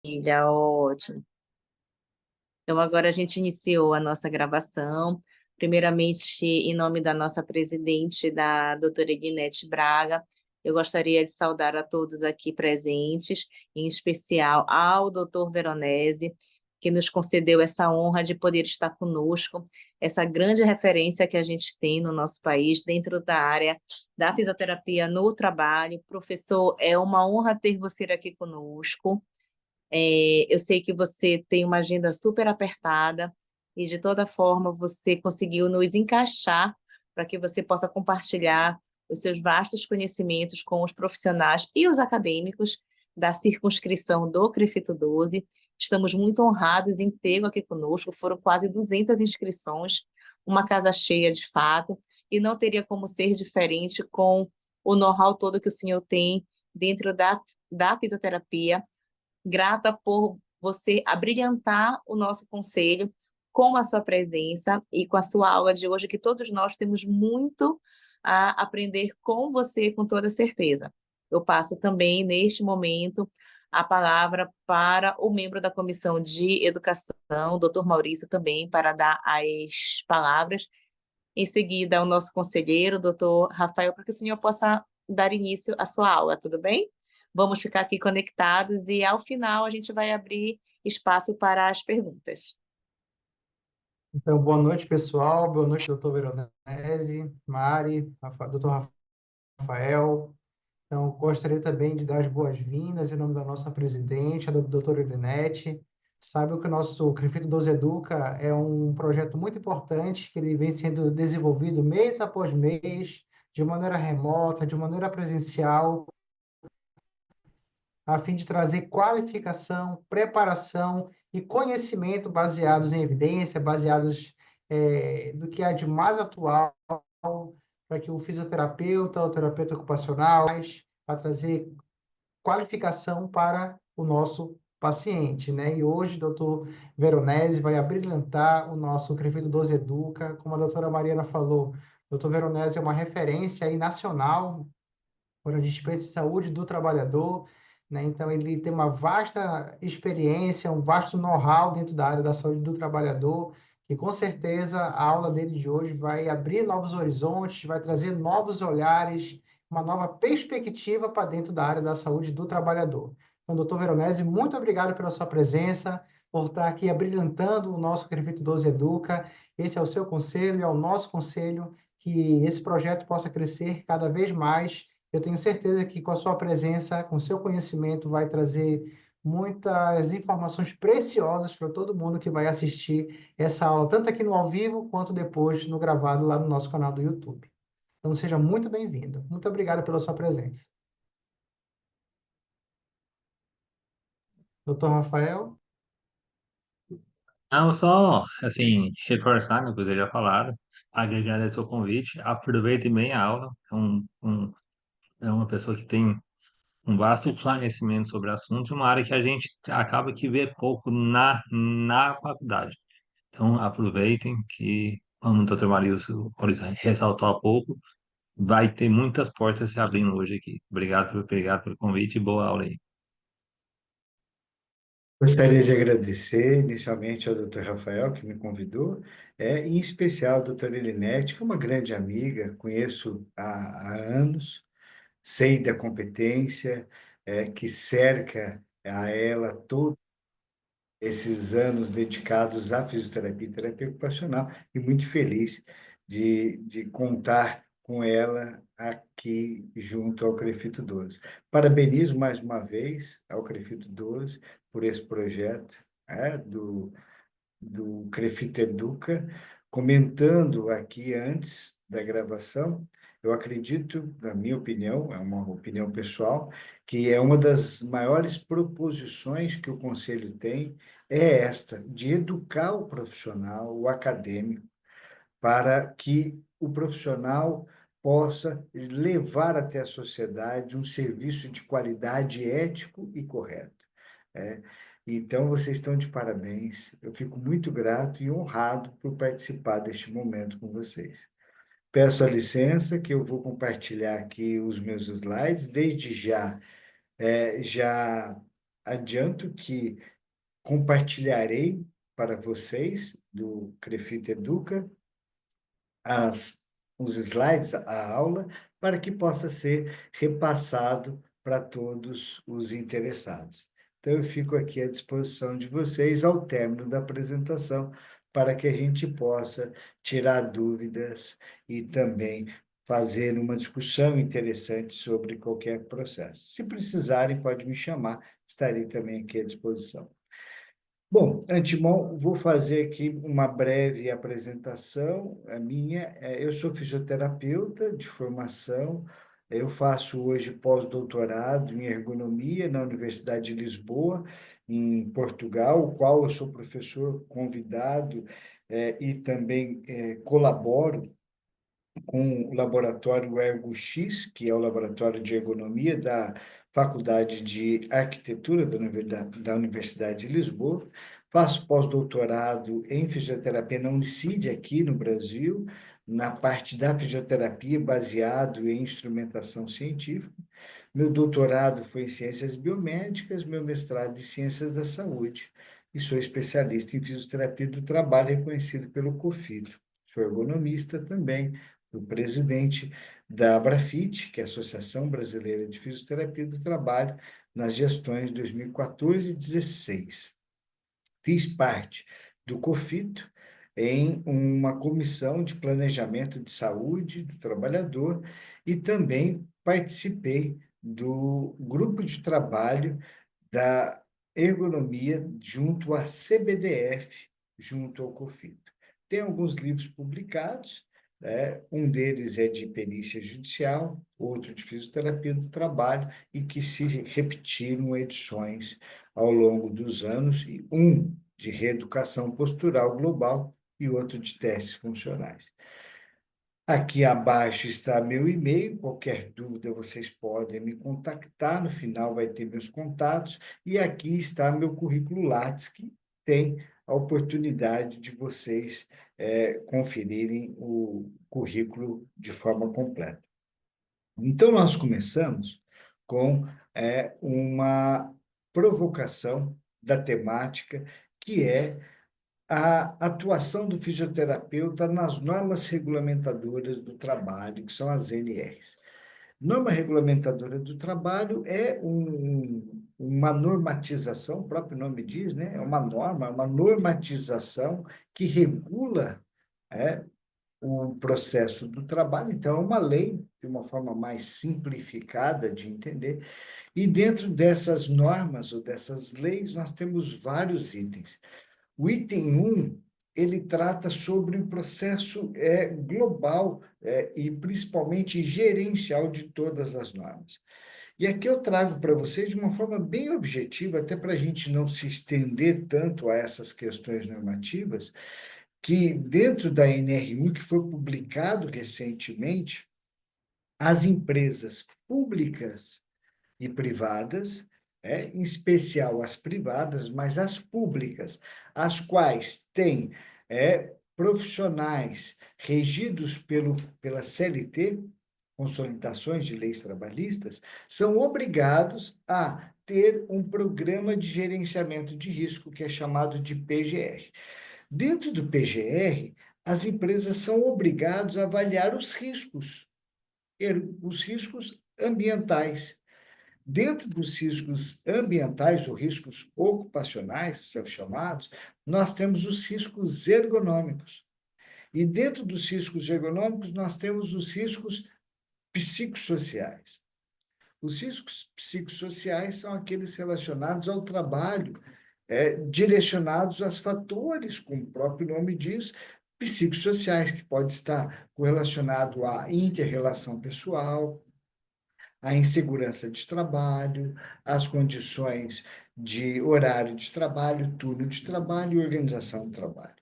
Maravilha, ótimo. Então, agora a gente iniciou a nossa gravação. Primeiramente, em nome da nossa presidente, da doutora Eguinete Braga, eu gostaria de saudar a todos aqui presentes, em especial ao doutor Veronese, que nos concedeu essa honra de poder estar conosco, essa grande referência que a gente tem no nosso país, dentro da área da fisioterapia no trabalho. Professor, é uma honra ter você aqui conosco. Eu sei que você tem uma agenda super apertada e, de toda forma, você conseguiu nos encaixar para que você possa compartilhar os seus vastos conhecimentos com os profissionais e os acadêmicos da circunscrição do CREFITO 12. Estamos muito honrados em tê-lo aqui conosco. Foram quase 200 inscrições, uma casa cheia de fato, e não teria como ser diferente com o know-how todo que o senhor tem dentro da fisioterapia. Grata por você abrilhantar o nosso conselho com a sua presença e com a sua aula de hoje, que todos nós temos muito a aprender com você, com toda certeza. Eu passo também, neste momento, a palavra para o membro da Comissão de Educação, o doutor Maurício, também, para dar as palavras. Em seguida, o nosso conselheiro, o doutor Rafael, para que o senhor possa dar início à sua aula, tudo bem? Vamos ficar aqui conectados e, ao final, a gente vai abrir espaço para as perguntas. Então, boa noite, pessoal. Boa noite, doutor Veronese, Mari, doutor Rafael. Então, gostaria também de dar as boas-vindas em nome da nossa presidente, a doutora Irinete. Sabe que o nosso CREFITO 12 Educa é um projeto muito importante, que ele vem sendo desenvolvido mês após mês, de maneira remota, de maneira presencial, a fim de trazer qualificação, preparação e conhecimento baseados em evidência, baseados do que há de mais atual, para que o fisioterapeuta, o terapeuta ocupacional, vai trazer qualificação para o nosso paciente, né? E hoje, o doutor Veronese vai abrilhantar o nosso CREFITO 12 Educa, como a doutora Mariana falou. O doutor Veronese é uma referência aí nacional quando a gente pensa em saúde do trabalhador, né? Então, ele tem uma vasta experiência, um vasto know-how dentro da área da saúde do trabalhador, e com certeza a aula dele de hoje vai abrir novos horizontes, vai trazer novos olhares, uma nova perspectiva para dentro da área da saúde do trabalhador. Então, doutor Veronese, muito obrigado pela sua presença, por estar aqui abrilhantando o nosso CREFITO 12 Educa. Esse é o seu conselho, é o nosso conselho, que esse projeto possa crescer cada vez mais. Eu tenho certeza que com a sua presença, com o seu conhecimento, vai trazer muitas informações preciosas para todo mundo que vai assistir essa aula, tanto aqui no ao vivo, quanto depois no gravado lá no nosso canal do YouTube. Então, seja muito bem-vindo. Muito obrigado pela sua presença. Doutor Rafael? Não, só, assim, reforçar no que você já falado, agradecer o convite, aproveite bem a aula, é uma pessoa que tem um vasto conhecimento sobre o assunto, uma área que a gente acaba que vê pouco na faculdade. Então, aproveitem que, como o Dr. Marilson ressaltou há pouco, vai ter muitas portas se abrindo hoje aqui. Obrigado pelo convite e boa aula aí. Gostaria de agradecer inicialmente ao Dr. Rafael, que me convidou, em especial a doutora Elinete, que é uma grande amiga, conheço há anos, sei da competência que cerca a ela todos esses anos dedicados à fisioterapia e terapia ocupacional, e muito feliz de contar com ela aqui junto ao CREFITO 12. Parabenizo mais uma vez ao CREFITO 12 por esse projeto do CREFITO Educa, comentando aqui antes da gravação, eu acredito, na minha opinião, é uma opinião pessoal, que é uma das maiores proposições que o Conselho tem, é esta, de educar o profissional, o acadêmico, para que o profissional possa levar até a sociedade um serviço de qualidade ético e correto. É. Então, vocês estão de parabéns. Eu fico muito grato e honrado por participar deste momento com vocês. Peço a licença que eu vou compartilhar aqui os meus slides. Desde já, já adianto que compartilharei para vocês do Crefito Educa as, os slides, a aula, para que possa ser repassado para todos os interessados. Então, eu fico aqui à disposição de vocês ao término da apresentação, para que a gente possa tirar dúvidas e também fazer uma discussão interessante sobre qualquer processo. Se precisarem, pode me chamar, estarei também aqui à disposição. Bom, antemão, vou fazer aqui uma breve apresentação, a minha. Eu sou fisioterapeuta de formação, eu faço hoje pós-doutorado em ergonomia na Universidade de Lisboa, em Portugal, o qual eu sou professor convidado, e também colaboro com o laboratório ErgoX, que é o laboratório de ergonomia da Faculdade de Arquitetura da Universidade de Lisboa. Faço pós-doutorado em fisioterapia na Unicid, aqui no Brasil, na parte da fisioterapia, baseado em instrumentação científica. Meu doutorado foi em ciências biomédicas, meu mestrado em ciências da saúde. E sou especialista em fisioterapia do trabalho, reconhecido pelo COFIT. Sou ergonomista também, o presidente da Abrafit, que é a Associação Brasileira de Fisioterapia do Trabalho, nas gestões 2014 e 2016. Fiz parte do COFITO em uma comissão de planejamento de saúde do trabalhador e também participei do grupo de trabalho da ergonomia junto à CBDF, junto ao COFITO. Tem alguns livros publicados, um deles é de perícia judicial, outro de fisioterapia do trabalho, e que se repetiram edições ao longo dos anos, e um de reeducação postural global e outro de testes funcionais. Aqui abaixo está meu e-mail, qualquer dúvida vocês podem me contactar, no final vai ter meus contatos, e aqui está meu currículo Lattes, que tem a oportunidade de vocês conferirem o currículo de forma completa. Então, nós começamos com uma provocação da temática, que é a atuação do fisioterapeuta nas normas regulamentadoras do trabalho, que são as NRs. Norma regulamentadora do trabalho é uma normatização, o próprio nome diz, né? É uma norma, uma normatização que regula o processo do trabalho. Então, é uma lei, de uma forma mais simplificada de entender, e dentro dessas normas ou dessas leis, nós temos vários itens. O item 1, ele trata sobre o processo global e principalmente gerencial de todas as normas. E aqui eu trago para vocês de uma forma bem objetiva, até para a gente não se estender tanto a essas questões normativas, que dentro da NR1, que foi publicado recentemente, as empresas públicas e privadas, em especial as privadas, mas as públicas, as quais têm profissionais regidos pela CLT, Consolidações de Leis Trabalhistas, são obrigados a ter um programa de gerenciamento de risco, que é chamado de PGR. Dentro do PGR, as empresas são obrigadas a avaliar os riscos ambientais. Dentro dos riscos ambientais, ou riscos ocupacionais, que são chamados, nós temos os riscos ergonômicos. E dentro dos riscos ergonômicos, nós temos os riscos psicossociais. Os riscos psicossociais são aqueles relacionados ao trabalho, direcionados a fatores, como o próprio nome diz, psicossociais, que pode estar correlacionado à inter-relação pessoal, à insegurança de trabalho, às condições de horário de trabalho, turno de trabalho e organização do trabalho.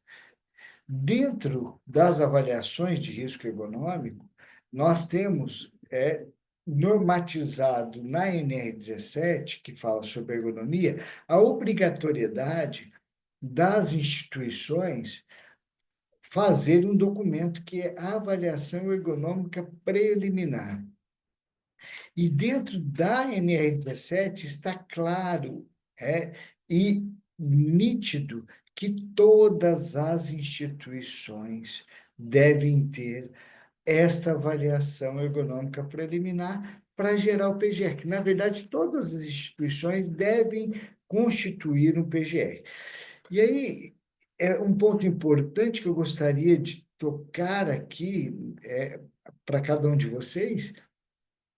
Dentro das avaliações de risco ergonômico, nós temos normatizado na NR17, que fala sobre ergonomia, a obrigatoriedade das instituições fazer um documento que é a avaliação ergonômica preliminar. E dentro da NR17 está claro E nítido que todas as instituições devem ter esta avaliação ergonômica preliminar para gerar o PGR, que, na verdade, todas as instituições devem constituir um PGR. E aí, é um ponto importante que eu gostaria de tocar aqui para cada um de vocês,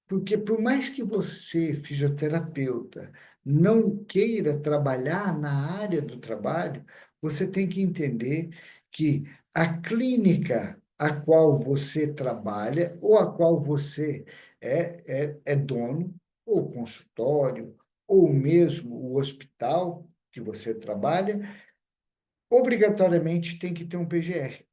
porque por mais que você, fisioterapeuta, não queira trabalhar na área do trabalho, você tem que entender que a clínica a qual você trabalha, ou a qual você é dono, ou o consultório, ou mesmo o hospital que você trabalha, obrigatoriamente tem que ter um PGR.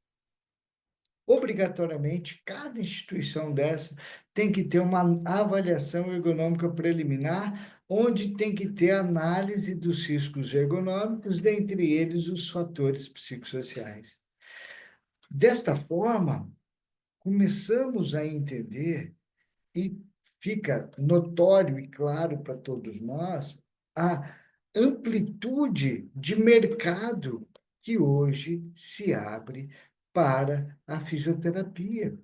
Obrigatoriamente, cada instituição dessa tem que ter uma avaliação ergonômica preliminar, onde tem que ter análise dos riscos ergonômicos, dentre eles os fatores psicossociais. Desta forma, começamos a entender, e fica notório e claro para todos nós, a amplitude de mercado que hoje se abre para a fisioterapia.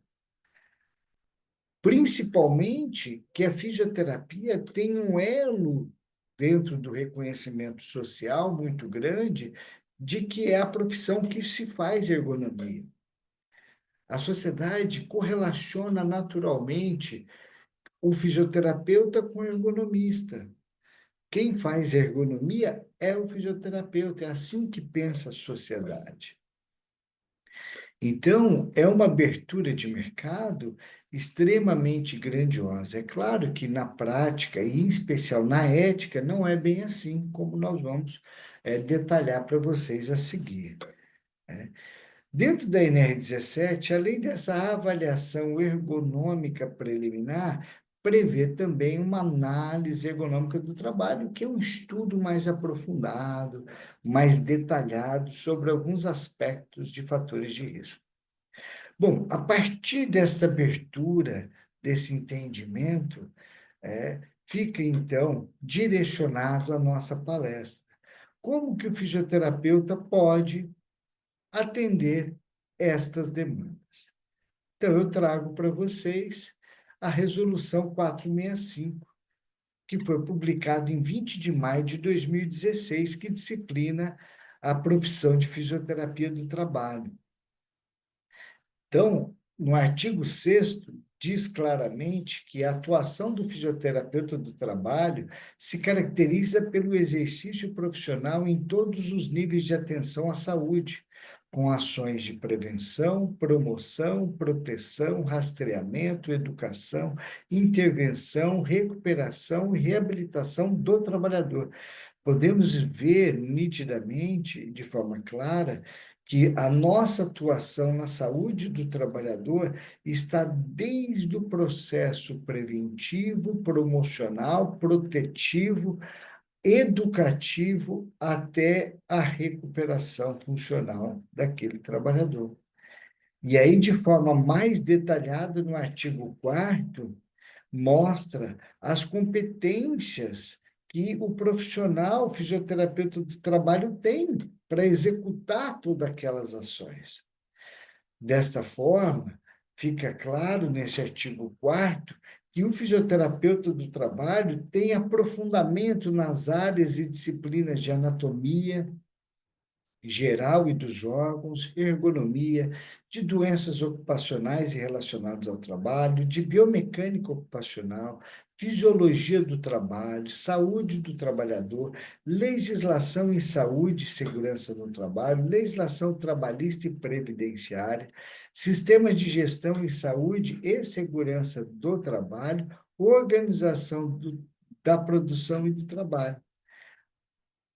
Principalmente que a fisioterapia tem um elo dentro do reconhecimento social muito grande de que é a profissão que se faz ergonomia. A sociedade correlaciona naturalmente o fisioterapeuta com o ergonomista. Quem faz ergonomia é o fisioterapeuta, é assim que pensa a sociedade. Então, é uma abertura de mercado extremamente grandiosa. É claro que na prática, e em especial na ética, não é bem assim, como nós vamos detalhar para vocês a seguir. Dentro da NR17, além dessa avaliação ergonômica preliminar, prevê também uma análise ergonômica do trabalho, que é um estudo mais aprofundado, mais detalhado sobre alguns aspectos de fatores de risco. Bom, a partir dessa abertura, desse entendimento, fica, então, direcionado a nossa palestra. Como que o fisioterapeuta pode atender estas demandas? Então, eu trago para vocês a Resolução 465, que foi publicada em 20 de maio de 2016, que disciplina a profissão de fisioterapia do trabalho. Então, no artigo 6º, diz claramente que a atuação do fisioterapeuta do trabalho se caracteriza pelo exercício profissional em todos os níveis de atenção à saúde, com ações de prevenção, promoção, proteção, rastreamento, educação, intervenção, recuperação e reabilitação do trabalhador. Podemos ver nitidamente, de forma clara, que a nossa atuação na saúde do trabalhador está desde o processo preventivo, promocional, protetivo, educativo, até a recuperação funcional daquele trabalhador. E aí, de forma mais detalhada, no artigo 4º, mostra as competências que o profissional fisioterapeuta do trabalho tem para executar todas aquelas ações. Desta forma, fica claro nesse artigo 4º que o fisioterapeuta do trabalho tem aprofundamento nas áreas e disciplinas de anatomia geral e dos órgãos, ergonomia, de doenças ocupacionais e relacionadas ao trabalho, de biomecânica ocupacional, fisiologia do trabalho, saúde do trabalhador, legislação em saúde e segurança no trabalho, legislação trabalhista e previdenciária, sistemas de gestão em saúde e segurança do trabalho, organização da produção e do trabalho,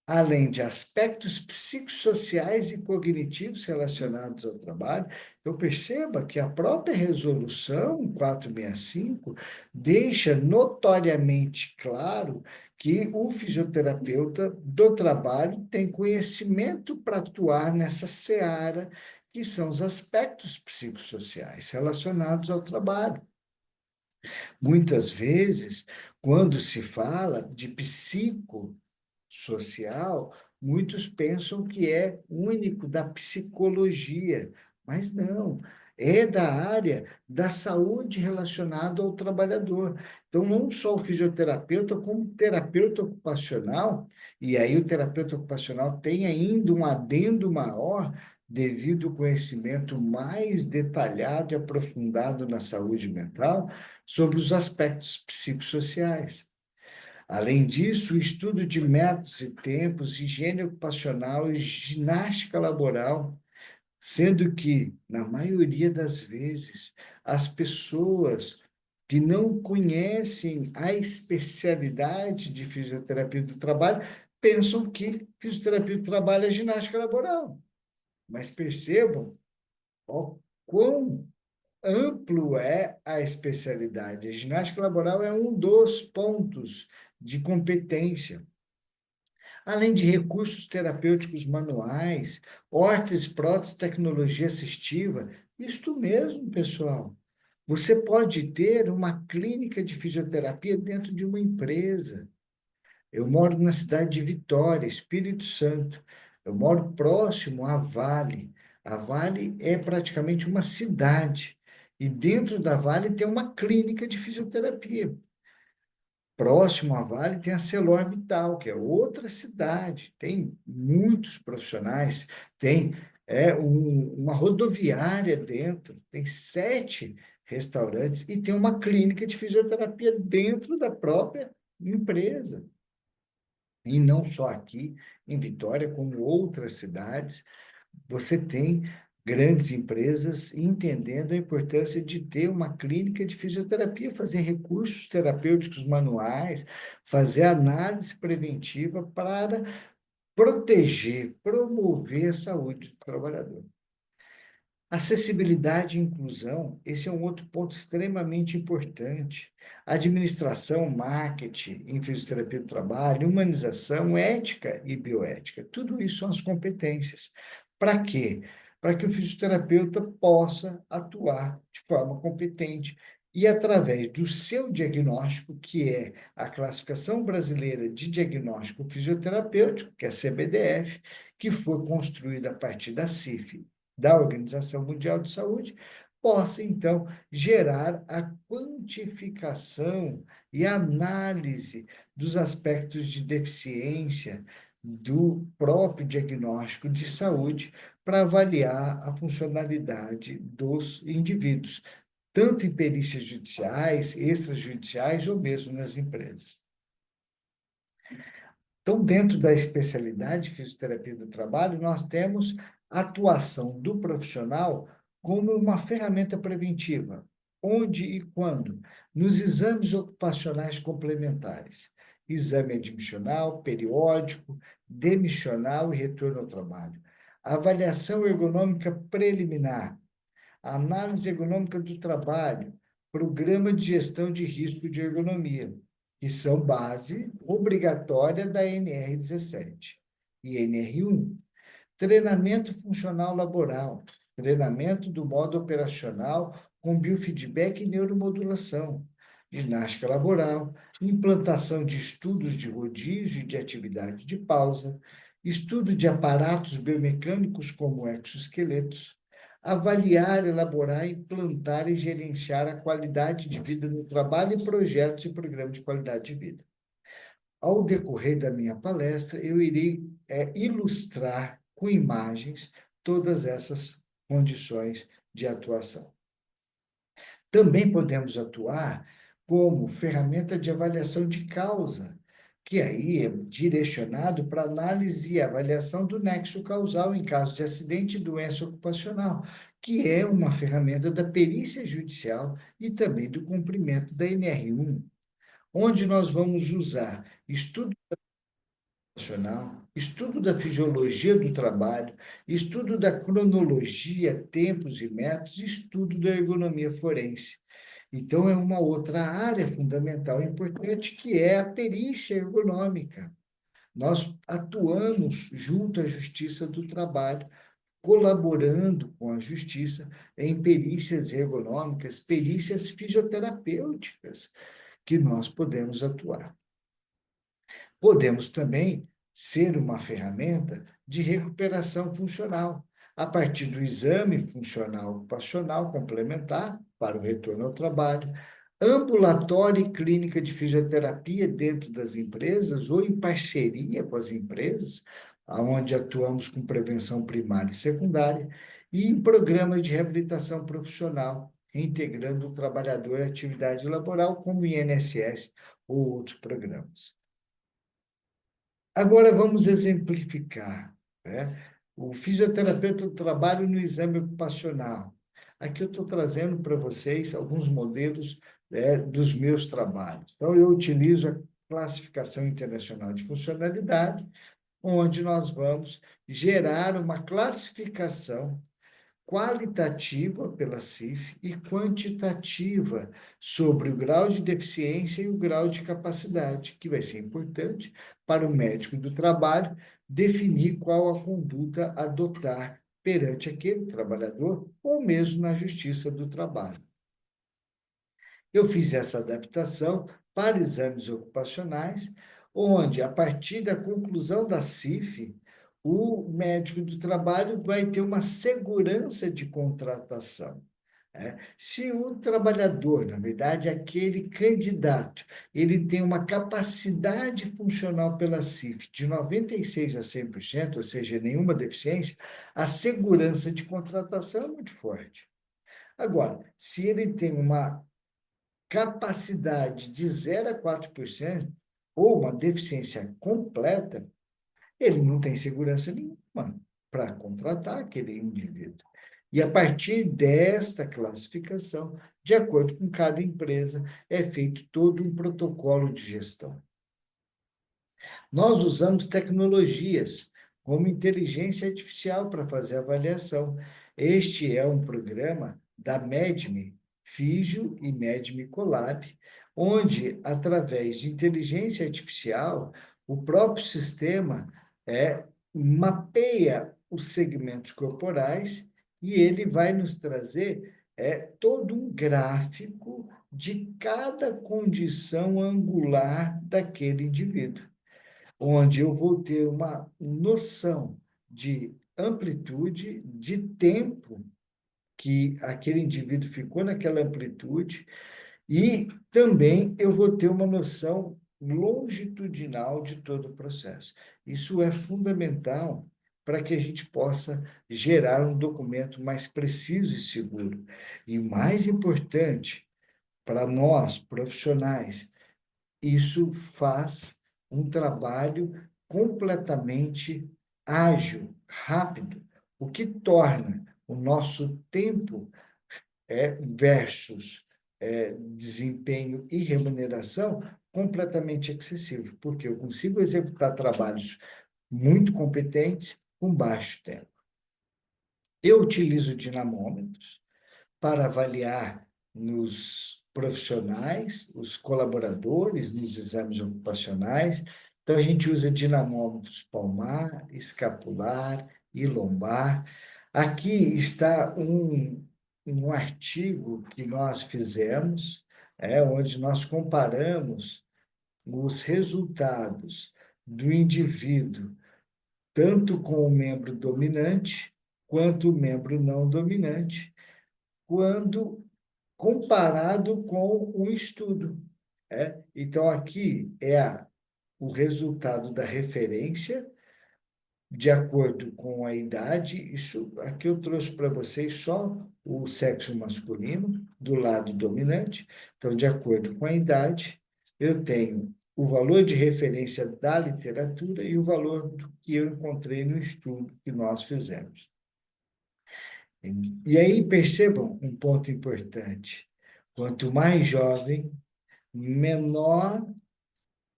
além de aspectos psicossociais e cognitivos relacionados ao trabalho. Então, perceba que a própria resolução 465 deixa notoriamente claro que o fisioterapeuta do trabalho tem conhecimento para atuar nessa seara, que são os aspectos psicossociais relacionados ao trabalho. Muitas vezes, quando se fala de social, muitos pensam que é único da psicologia, mas não, é da área da saúde relacionada ao trabalhador. Então, não só o fisioterapeuta, como o terapeuta ocupacional, e aí o terapeuta ocupacional tem ainda um adendo maior, devido ao conhecimento mais detalhado e aprofundado na saúde mental, sobre os aspectos psicossociais. Além disso, o estudo de métodos e tempos, higiene ocupacional e ginástica laboral, sendo que, na maioria das vezes, as pessoas que não conhecem a especialidade de fisioterapia do trabalho pensam que fisioterapia do trabalho é ginástica laboral. Mas percebam, ó, quão amplo é a especialidade. A ginástica laboral é um dos pontos de competência. Além de recursos terapêuticos manuais, órteses, prótese, tecnologia assistiva, isto mesmo, pessoal. Você pode ter uma clínica de fisioterapia dentro de uma empresa. Eu moro na cidade de Vitória, Espírito Santo. Eu moro próximo à Vale. A Vale é praticamente uma cidade. E dentro da Vale tem uma clínica de fisioterapia. Próximo à Vale tem a ArcelorMittal, que é outra cidade. Tem muitos profissionais. Tem uma rodoviária dentro. Tem 7 restaurantes e tem uma clínica de fisioterapia dentro da própria empresa. E não só aqui em Vitória, como outras cidades, você tem grandes empresas entendendo a importância de ter uma clínica de fisioterapia, fazer recursos terapêuticos manuais, fazer análise preventiva para proteger, promover a saúde do trabalhador. Acessibilidade e inclusão, esse é um outro ponto extremamente importante. Administração, marketing, em fisioterapia do trabalho, humanização, ética e bioética, tudo isso são as competências. Para quê? Para que o fisioterapeuta possa atuar de forma competente e através do seu diagnóstico, que é a Classificação Brasileira de Diagnóstico Fisioterapêutico, que é a CBDF, que foi construída a partir da CIF, da Organização Mundial de Saúde, possa, então, gerar a quantificação e análise dos aspectos de deficiência do próprio diagnóstico de saúde para avaliar a funcionalidade dos indivíduos, tanto em perícias judiciais, extrajudiciais ou mesmo nas empresas. Então, dentro da especialidade de fisioterapia do trabalho, nós temos a atuação do profissional como uma ferramenta preventiva. Onde e quando? Nos exames ocupacionais complementares. Exame admissional, periódico, demissional e retorno ao trabalho. Avaliação ergonômica preliminar. Análise ergonômica do trabalho. Programa de gestão de risco de ergonomia, que são base obrigatória da NR17 e NR1. Treinamento funcional laboral, treinamento do modo operacional com biofeedback e neuromodulação, ginástica laboral, implantação de estudos de rodízio e de atividade de pausa, estudo de aparatos biomecânicos como exoesqueletos, avaliar, elaborar, implantar e gerenciar a qualidade de vida no trabalho e projetos e programas de qualidade de vida. Ao decorrer da minha palestra, eu irei ilustrar com imagens todas essas condições de atuação. Também podemos atuar como ferramenta de avaliação de causa, que aí é direcionado para análise e avaliação do nexo causal em caso de acidente e doença ocupacional, que é uma ferramenta da perícia judicial e também do cumprimento da NR1, onde nós vamos usar estudo ocupacional, estudo da fisiologia do trabalho, estudo da cronologia, tempos e métodos, estudo da ergonomia forense. Então, é uma outra área fundamental e importante, que é a perícia ergonômica. Nós atuamos junto à Justiça do Trabalho, colaborando com a Justiça em perícias ergonômicas, perícias fisioterapêuticas, que nós podemos atuar. Podemos também ser uma ferramenta de recuperação funcional, a partir do exame funcional ocupacional complementar para o retorno ao trabalho, ambulatório e clínica de fisioterapia dentro das empresas ou em parceria com as empresas, onde atuamos com prevenção primária e secundária, e em programas de reabilitação profissional, reintegrando o trabalhador à atividade laboral, como o INSS ou outros programas. Agora vamos exemplificar, né? O fisioterapeuta do trabalho no exame ocupacional. Aqui eu estou trazendo para vocês alguns modelos, dos meus trabalhos. Então, eu utilizo a classificação internacional de funcionalidade, onde nós vamos gerar uma classificação qualitativa pela CIF e quantitativa sobre o grau de deficiência e o grau de capacidade, que vai ser importante para o médico do trabalho definir qual a conduta a adotar perante aquele trabalhador ou mesmo na Justiça do Trabalho. Eu fiz essa adaptação para exames ocupacionais, onde, a partir da conclusão da CIF, o médico do trabalho vai ter uma segurança de contratação. Se o trabalhador, na verdade, aquele candidato, ele tem uma capacidade funcional pela CIF de 96% a 100%, ou seja, nenhuma deficiência, a segurança de contratação é muito forte. Agora, se ele tem uma capacidade de 0 a 4%, ou uma deficiência completa, ele não tem segurança nenhuma para contratar aquele indivíduo. E a partir desta classificação, de acordo com cada empresa, é feito todo um protocolo de gestão. Nós usamos tecnologias como inteligência artificial para fazer a avaliação. Este é um programa da MEDME, Físio e MEDME Colab, onde, através de inteligência artificial, o próprio sistema mapeia os segmentos corporais e ele vai nos trazer todo um gráfico de cada condição angular daquele indivíduo, onde eu vou ter uma noção de amplitude, de tempo que aquele indivíduo ficou naquela amplitude, e também eu vou ter uma noção longitudinal de todo o processo. Isso é fundamental para que a gente possa gerar um documento mais preciso e seguro. E mais importante, para nós, profissionais, isso faz um trabalho completamente ágil, rápido, o que torna o nosso tempo versus desempenho e remuneração completamente acessível, porque eu consigo executar trabalhos muito competentes com baixo tempo. Eu utilizo dinamômetros para avaliar nos profissionais, os colaboradores, nos exames ocupacionais. Então, a gente usa dinamômetros palmar, escapular e lombar. Aqui está um artigo que nós fizemos, onde nós comparamos os resultados do indivíduo, tanto com o membro dominante quanto o membro não dominante, quando comparado com um estudo. Então, aqui é o resultado da referência, de acordo com a idade. Isso aqui eu trouxe para vocês só o sexo masculino, do lado dominante. Então, de acordo com a idade, eu tenho o valor de referência da literatura e o valor do que eu encontrei no estudo que nós fizemos. E aí, percebam um ponto importante. Quanto mais jovem, menor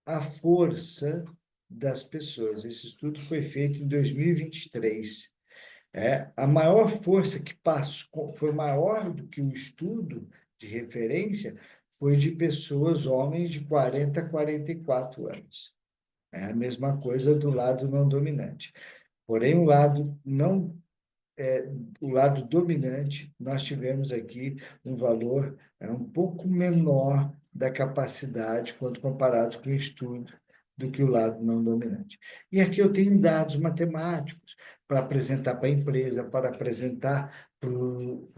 a força das pessoas. Esse estudo foi feito em 2023. A maior força que passou, foi maior do que o estudo de referência, foi de pessoas, homens de 40 a 44 anos. É a mesma coisa do lado não dominante. Porém, o lado dominante, nós tivemos aqui um valor um pouco menor da capacidade quando comparado com o estudo do que o lado não dominante. E aqui eu tenho dados matemáticos para apresentar para a empresa, para apresentar para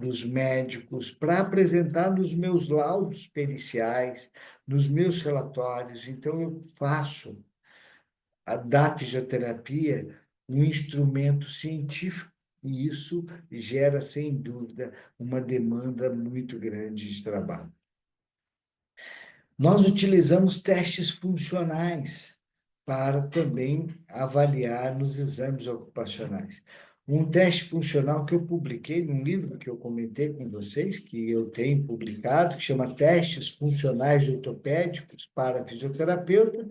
os médicos, para apresentar nos meus laudos periciais, nos meus relatórios. Então, eu faço da fisioterapia um instrumento científico, e isso gera, sem dúvida, uma demanda muito grande de trabalho. Nós utilizamos testes funcionais para também avaliar nos exames ocupacionais. Um teste funcional que eu publiquei num livro que eu comentei com vocês, que eu tenho publicado, que chama Testes Funcionais Ortopédicos para Fisioterapeuta,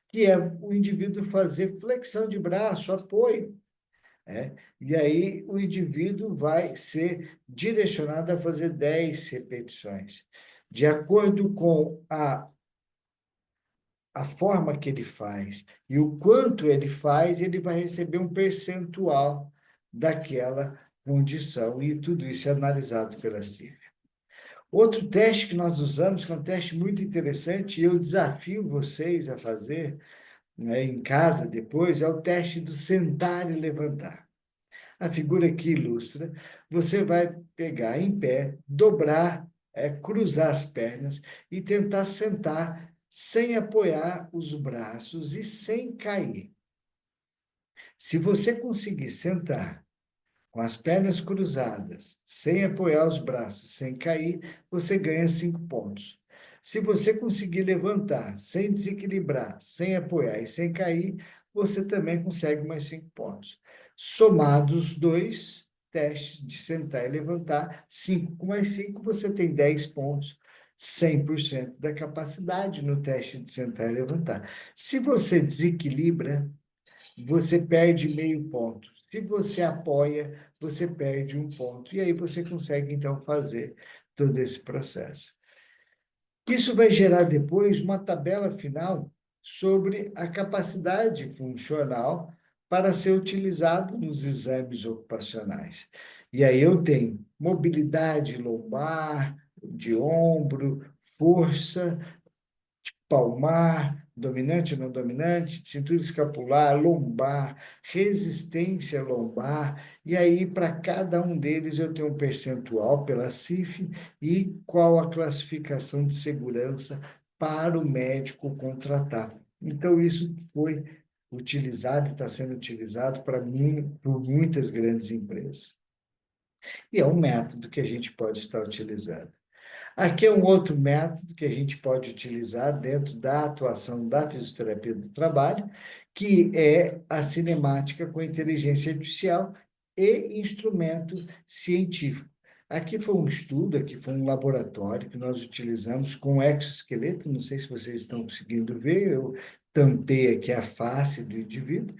que é o indivíduo fazer flexão de braço, apoio, né? E aí o indivíduo vai ser direcionado a fazer 10 repetições. De acordo com a forma que ele faz e o quanto ele faz, ele vai receber um percentual daquela condição, e tudo isso é analisado pela CIF. Outro teste que nós usamos, que é um teste muito interessante, e eu desafio vocês a fazer, né, em casa depois, é o teste do sentar e levantar. A figura que ilustra, você vai pegar em pé, dobrar, cruzar as pernas e tentar sentar sem apoiar os braços e sem cair. Se você conseguir sentar com as pernas cruzadas, sem apoiar os braços, sem cair, você ganha 5 pontos. Se você conseguir levantar sem desequilibrar, sem apoiar e sem cair, você também consegue mais 5 pontos. Somados os dois testes de sentar e levantar, 5 com mais 5, você tem 10 pontos, 100% da capacidade no teste de sentar e levantar. Se você desequilibra, você perde meio ponto. Se você apoia, você perde 1 ponto. E aí você consegue, então, fazer todo esse processo. Isso vai gerar depois uma tabela final sobre a capacidade funcional para ser utilizado nos exames ocupacionais. E aí eu tenho mobilidade lombar, de ombro, força, palmar, dominante ou não dominante, cintura escapular, lombar, resistência lombar, e aí para cada um deles eu tenho um percentual pela CIF e qual a classificação de segurança para o médico contratar. Então, isso foi utilizado e está sendo utilizado por muitas grandes empresas. E é um método que a gente pode estar utilizando. Aqui é um outro método que a gente pode utilizar dentro da atuação da fisioterapia do trabalho, que é a cinemática com inteligência artificial e instrumento científico. Aqui foi um estudo, aqui foi um laboratório que nós utilizamos com exoesqueleto, não sei se vocês estão conseguindo ver, eu tampei aqui a face do indivíduo,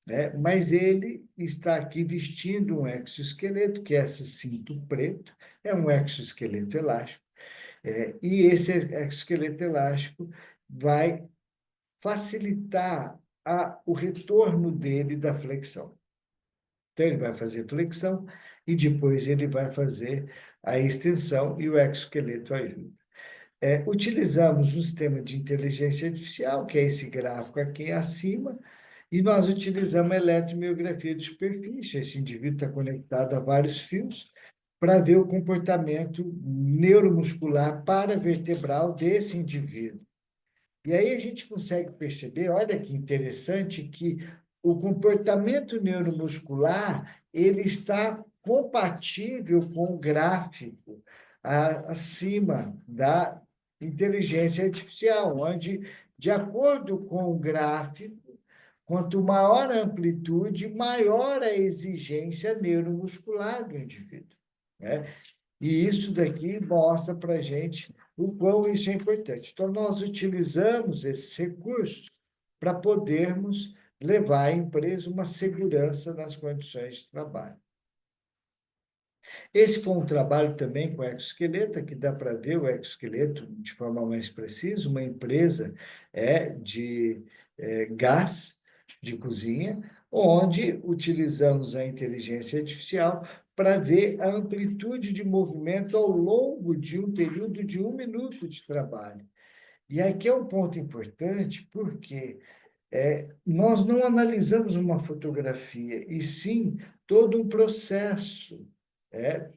né? Mas ele está aqui vestindo um exoesqueleto, que é esse cinto preto, é um exoesqueleto elástico, e esse exoesqueleto elástico vai facilitar o retorno dele da flexão. Então, ele vai fazer flexão e depois ele vai fazer a extensão e o exoesqueleto ajuda. Utilizamos um sistema de inteligência artificial, que é esse gráfico aqui acima, e nós utilizamos a eletromiografia de superfície. Esse indivíduo está conectado a vários fios para ver o comportamento neuromuscular paravertebral desse indivíduo. E aí a gente consegue perceber, olha que interessante, que o comportamento neuromuscular ele está compatível com o gráfico acima da inteligência artificial, onde, de acordo com o gráfico, quanto maior a amplitude, maior a exigência neuromuscular do indivíduo, né? E isso daqui mostra para a gente o quão isso é importante. Então, nós utilizamos esses recursos para podermos levar à empresa uma segurança nas condições de trabalho. Esse foi um trabalho também com exoesqueleto, que dá para ver o exoesqueleto de forma mais precisa, uma empresa de gás de cozinha, onde utilizamos a inteligência artificial para ver a amplitude de movimento ao longo de um período de 1 minuto de trabalho. E aqui é um ponto importante, porque nós não analisamos uma fotografia, e sim todo um processo é,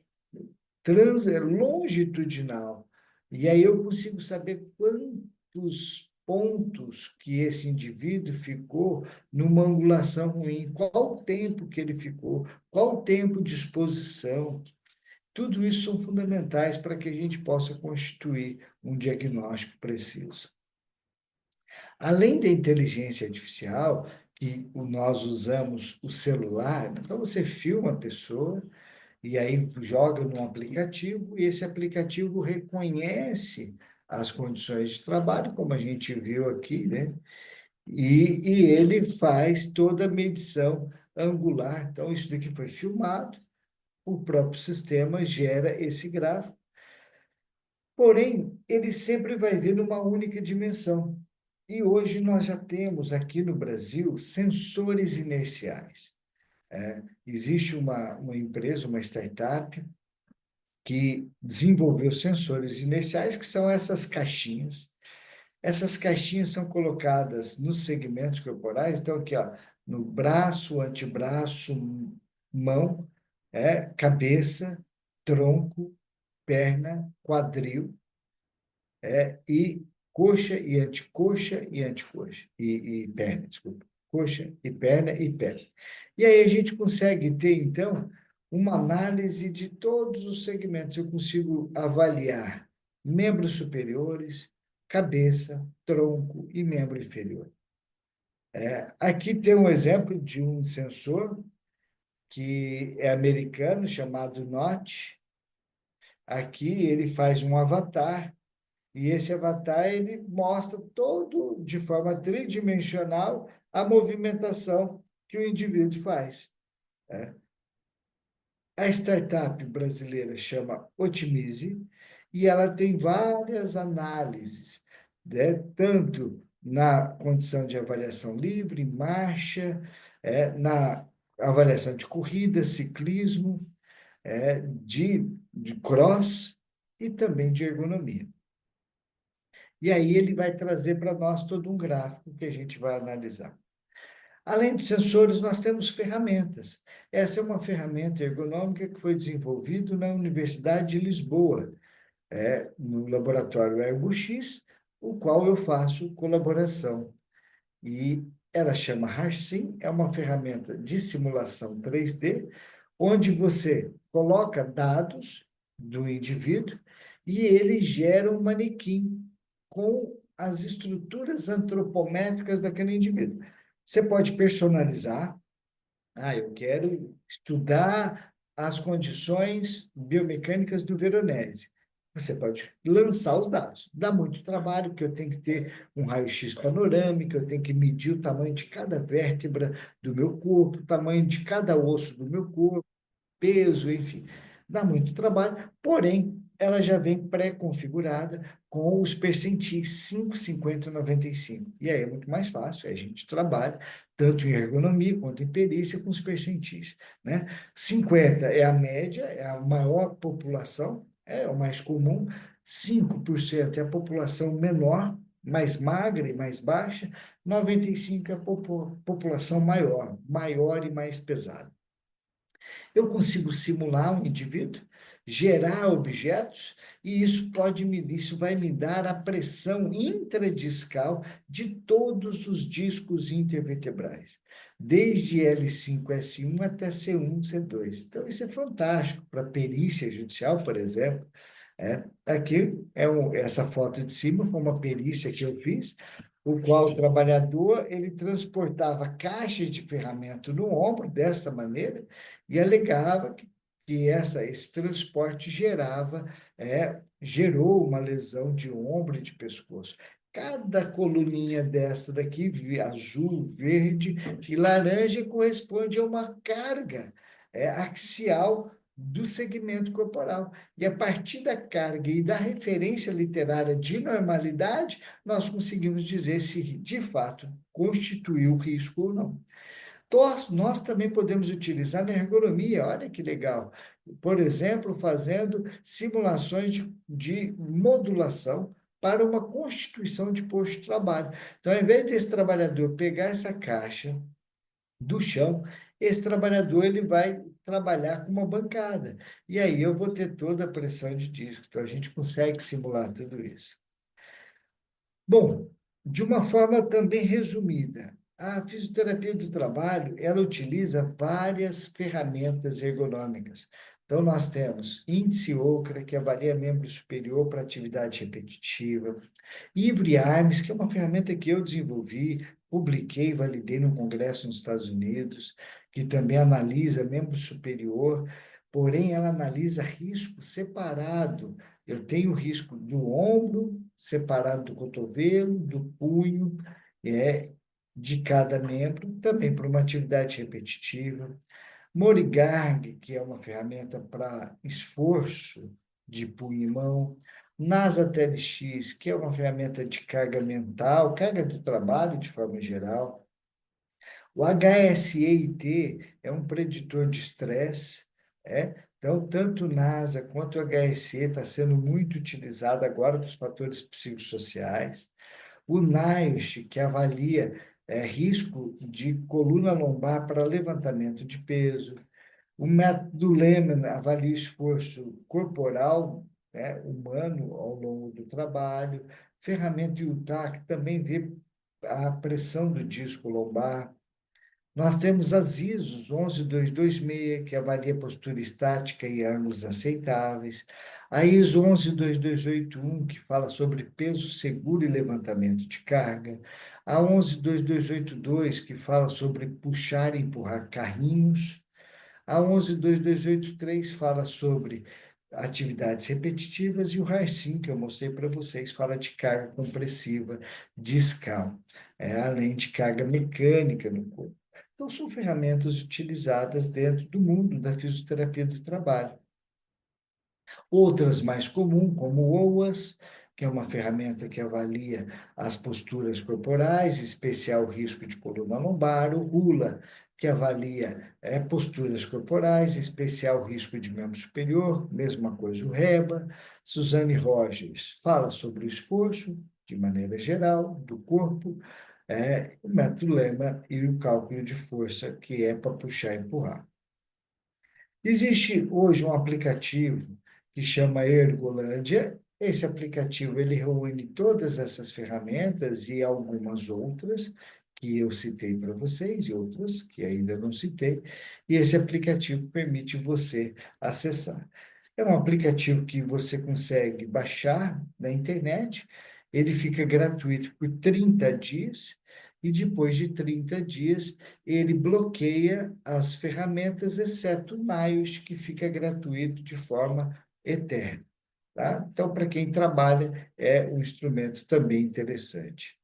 longitudinal. E aí eu consigo saber quantos pontos que esse indivíduo ficou numa angulação ruim, qual o tempo que ele ficou, qual o tempo de exposição. Tudo isso são fundamentais para que a gente possa constituir um diagnóstico preciso. Além da inteligência artificial, que nós usamos o celular, então você filma a pessoa e aí joga num aplicativo e esse aplicativo reconhece as condições de trabalho, como a gente viu aqui, né? E ele faz toda a medição angular. Então, isso daqui foi filmado, o próprio sistema gera esse gráfico, porém, ele sempre vai ver numa única dimensão. E hoje nós já temos aqui no Brasil sensores inerciais. Existe uma empresa, uma startup, que desenvolveu sensores inerciais, que são essas caixinhas. Essas caixinhas são colocadas nos segmentos corporais, então aqui, ó, no braço, antebraço, mão, cabeça, tronco, perna, quadril, e coxa e antecoxa e antecoxa, e perna, desculpa. Coxa e perna e pé. E aí a gente consegue ter, então, uma análise de todos os segmentos. Eu consigo avaliar membros superiores, cabeça, tronco e membro inferior. Aqui tem um exemplo de um sensor que é americano, chamado Notch. Aqui ele faz um avatar, e esse avatar ele mostra todo, de forma tridimensional, a movimentação que o indivíduo faz. A startup brasileira chama Otimize, e ela tem várias análises, né? Tanto na condição de avaliação livre, marcha, na avaliação de corrida, ciclismo, de cross e também de ergonomia. E aí ele vai trazer para nós todo um gráfico que a gente vai analisar. Além de sensores, nós temos ferramentas. Essa é uma ferramenta ergonômica que foi desenvolvida na Universidade de Lisboa, no laboratório ErgoX, o qual eu faço colaboração. E ela chama HARSIM, é uma ferramenta de simulação 3D, onde você coloca dados do indivíduo e ele gera um manequim com as estruturas antropométricas daquele indivíduo. Você pode personalizar. Eu quero estudar as condições biomecânicas do Veronese. Você pode lançar os dados. Dá muito trabalho, porque eu tenho que ter um raio-x panorâmico, eu tenho que medir o tamanho de cada vértebra do meu corpo, o tamanho de cada osso do meu corpo, peso, enfim. Dá muito trabalho, porém, ela já vem pré-configurada com os percentis 5, 50 e 95. E aí é muito mais fácil, a gente trabalha tanto em ergonomia quanto em perícia com os percentis, né? 50 é a média, é a maior população, é o mais comum. 5% é a população menor, mais magra e mais baixa. 95 é a população maior e mais pesada. Eu consigo simular um indivíduo, gerar objetos, e isso vai me dar a pressão intradiscal de todos os discos intervertebrais, desde L5-S1 até C1, C2. Então, isso é fantástico para perícia judicial, por exemplo. Aqui essa foto de cima foi uma perícia que eu fiz, o qual o trabalhador ele transportava caixas de ferramenta no ombro dessa maneira e alegava que esse transporte gerou uma lesão de ombro e de pescoço. Cada coluninha dessa daqui, azul, verde e laranja, corresponde a uma carga axial do segmento corporal. E a partir da carga e da referência literária de normalidade, nós conseguimos dizer se de fato constituiu risco ou não. Nós também podemos utilizar na ergonomia, olha que legal. Por exemplo, fazendo simulações de modulação para uma constituição de posto de trabalho. Então, ao invés desse trabalhador pegar essa caixa do chão, esse trabalhador ele vai trabalhar com uma bancada. E aí eu vou ter toda a pressão de disco. Então, a gente consegue simular tudo isso. Bom, de uma forma também resumida, a fisioterapia do trabalho, ela utiliza várias ferramentas ergonômicas. Então, nós temos índice OCRA, que avalia membro superior para atividade repetitiva, Ivre Arms, que é uma ferramenta que eu desenvolvi, publiquei e validei num congresso nos Estados Unidos, que também analisa membro superior, porém ela analisa risco separado. Eu tenho risco do ombro, separado do cotovelo, do punho, é, de cada membro, também para uma atividade repetitiva. Morigarg, que é uma ferramenta para esforço de punho e mão. NASA TLX, que é uma ferramenta de carga mental, carga do trabalho de forma geral. O HSEIT é um preditor de estresse, então, tanto o NASA quanto o HSE está sendo muito utilizado agora para os fatores psicossociais. O NIOSH, que avalia risco de coluna lombar para levantamento de peso. O método Lehman avalia o esforço corporal, humano ao longo do trabalho. Ferramenta Utah, que também vê a pressão do disco lombar. Nós temos as ISOs 11226, que avalia postura estática e ângulos aceitáveis. A ISO 112281, que fala sobre peso seguro e levantamento de carga. A 112282, que fala sobre puxar e empurrar carrinhos. A 112283 fala sobre atividades repetitivas e o RAICIM, que eu mostrei para vocês, fala de carga compressiva discal, além de carga mecânica no corpo. Então, são ferramentas utilizadas dentro do mundo da fisioterapia do trabalho. Outras mais comuns, como o OAS, que é uma ferramenta que avalia as posturas corporais, especial risco de coluna lombar, o RULA, que avalia posturas corporais, especial risco de membro superior, mesma coisa o REBA. Suzane Rogers fala sobre o esforço, de maneira geral, do corpo, o método Lehman e o cálculo de força, que é para puxar e empurrar. Existe hoje um aplicativo que chama Ergolândia. Esse aplicativo ele reúne todas essas ferramentas e algumas outras que eu citei para vocês e outras que ainda não citei. E esse aplicativo permite você acessar. É um aplicativo que você consegue baixar na internet. Ele fica gratuito por 30 dias e depois de 30 dias ele bloqueia as ferramentas, exceto o NIOSH, que fica gratuito de forma eterna. Tá? Então, para quem trabalha, é um instrumento também interessante.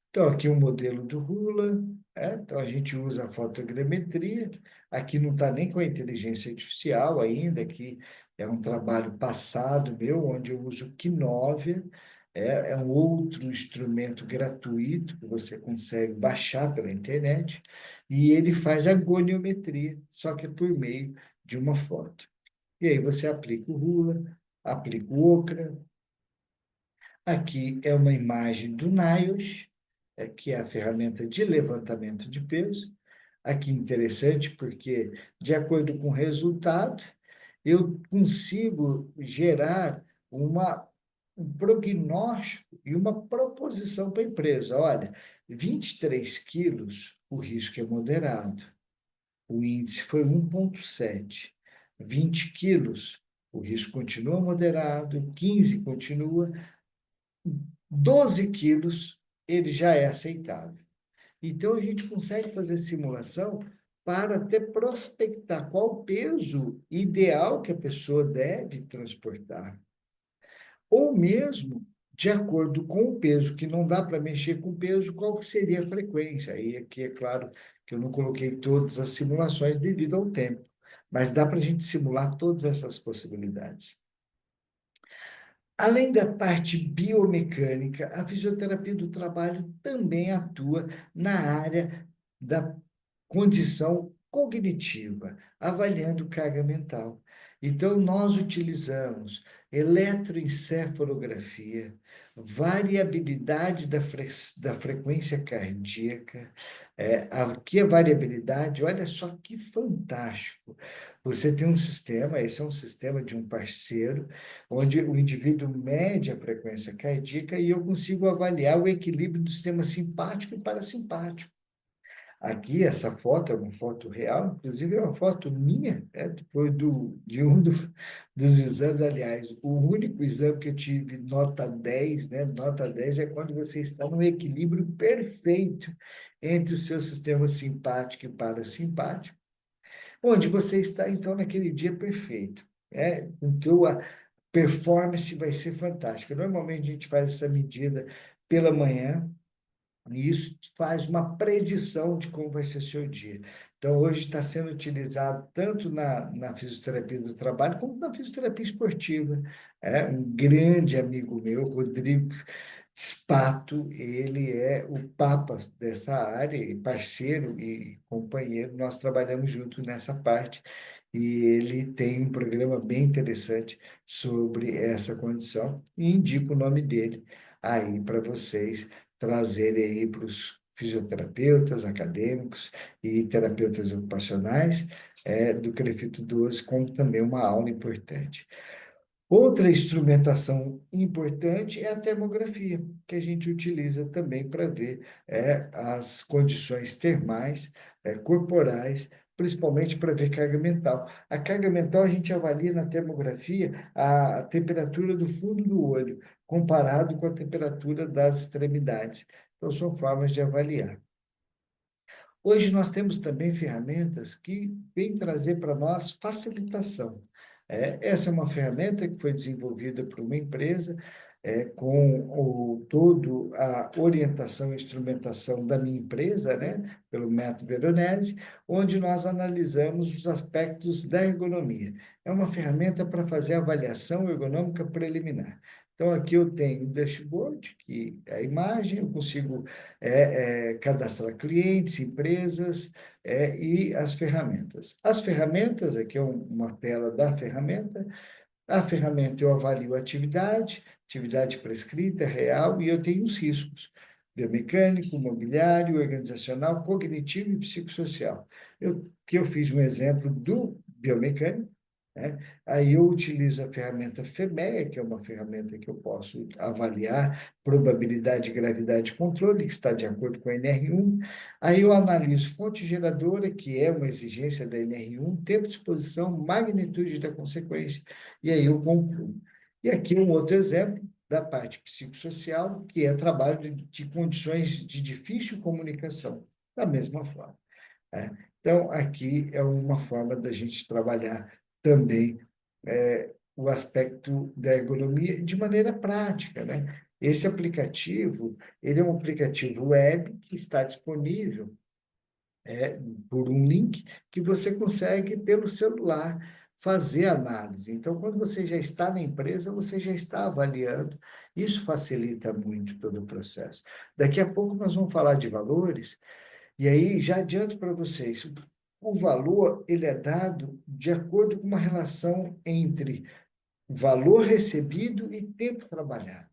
Então, aqui um modelo do Rula, então a gente usa a fotogrametria, aqui não está nem com a inteligência artificial ainda, aqui é um trabalho passado meu, onde eu uso o Kinovia, é um outro instrumento gratuito que você consegue baixar pela internet, e ele faz a goniometria, só que por meio de uma foto. E aí você aplica o Rula, aplica o Ocra. Aqui é uma imagem do NIOSH, que é a ferramenta de levantamento de peso. Aqui interessante porque, de acordo com o resultado, eu consigo gerar um prognóstico e uma proposição para a empresa. Olha, 23 quilos, o risco é moderado. O índice foi 1,7. 20 quilos, o risco continua moderado. 15 continua. 12 quilos, ele já é aceitável. Então, a gente consegue fazer simulação para até prospectar qual o peso ideal que a pessoa deve transportar. Ou mesmo, de acordo com o peso, que não dá para mexer com o peso, qual que seria a frequência. Aí, aqui é claro que eu não coloquei todas as simulações devido ao tempo, mas dá para a gente simular todas essas possibilidades. Além da parte biomecânica, a fisioterapia do trabalho também atua na área da condição cognitiva, avaliando carga mental. Então, nós utilizamos eletroencefalografia, variabilidade da frequência cardíaca. Aqui a variabilidade, olha só que fantástico. Você tem um sistema, esse é um sistema de um parceiro, onde o indivíduo mede a frequência cardíaca e eu consigo avaliar o equilíbrio do sistema simpático e parasimpático. Aqui, essa foto é uma foto real, inclusive é uma foto minha, foi de dos exames, aliás, o único exame que eu tive nota 10, né? Nota 10 é quando você está no equilíbrio perfeito entre o seu sistema simpático e parasimpático, onde você está, então, naquele dia perfeito. Então, a performance vai ser fantástica. Normalmente, a gente faz essa medida pela manhã, e isso faz uma predição de como vai ser o seu dia. Então, hoje está sendo utilizado tanto na fisioterapia do trabalho, como na fisioterapia esportiva. Um grande amigo meu, Rodrigo Spato, ele é o papa dessa área, e parceiro e companheiro. Nós trabalhamos junto nessa parte. E ele tem um programa bem interessante sobre essa condição. E indico o nome dele aí para vocês trazerem aí para os fisioterapeutas, acadêmicos e terapeutas ocupacionais do CREFITO 12, como também uma aula importante. Outra instrumentação importante é a termografia, que a gente utiliza também para ver as condições termais, corporais, principalmente para ver carga mental. A carga mental a gente avalia na termografia a temperatura do fundo do olho, comparado com a temperatura das extremidades. Então, são formas de avaliar. Hoje nós temos também ferramentas que vêm trazer para nós facilitação. Essa é uma ferramenta que foi desenvolvida por uma empresa com toda a orientação e instrumentação da minha empresa, né, pelo método Veronese, onde nós analisamos os aspectos da ergonomia. É uma ferramenta para fazer avaliação ergonômica preliminar. Então, aqui eu tenho o dashboard, que é a imagem, eu consigo cadastrar clientes, empresas e as ferramentas. As ferramentas, aqui é uma tela da ferramenta. A ferramenta eu avalio a atividade prescrita, real, e eu tenho os riscos: biomecânico, mobiliário, organizacional, cognitivo e psicossocial. Que eu fiz um exemplo do biomecânico, né? Aí eu utilizo a ferramenta FEMEA, que é uma ferramenta que eu posso avaliar probabilidade, gravidade e controle, que está de acordo com a NR1. Aí eu analiso fonte geradora, que é uma exigência da NR1, tempo de exposição, magnitude da consequência, e aí eu concluo. E aqui um outro exemplo da parte psicossocial, que é trabalho de condições de difícil comunicação, da mesma forma. Então, aqui é uma forma da gente trabalhar também o aspecto da ergonomia de maneira prática, né? Esse aplicativo, ele é um aplicativo web que está disponível por um link que você consegue, pelo celular, fazer análise. Então, quando você já está na empresa, você já está avaliando. Isso facilita muito todo o processo. Daqui a pouco nós vamos falar de valores, e aí já adianto para vocês, o valor ele é dado de acordo com uma relação entre valor recebido e tempo trabalhado.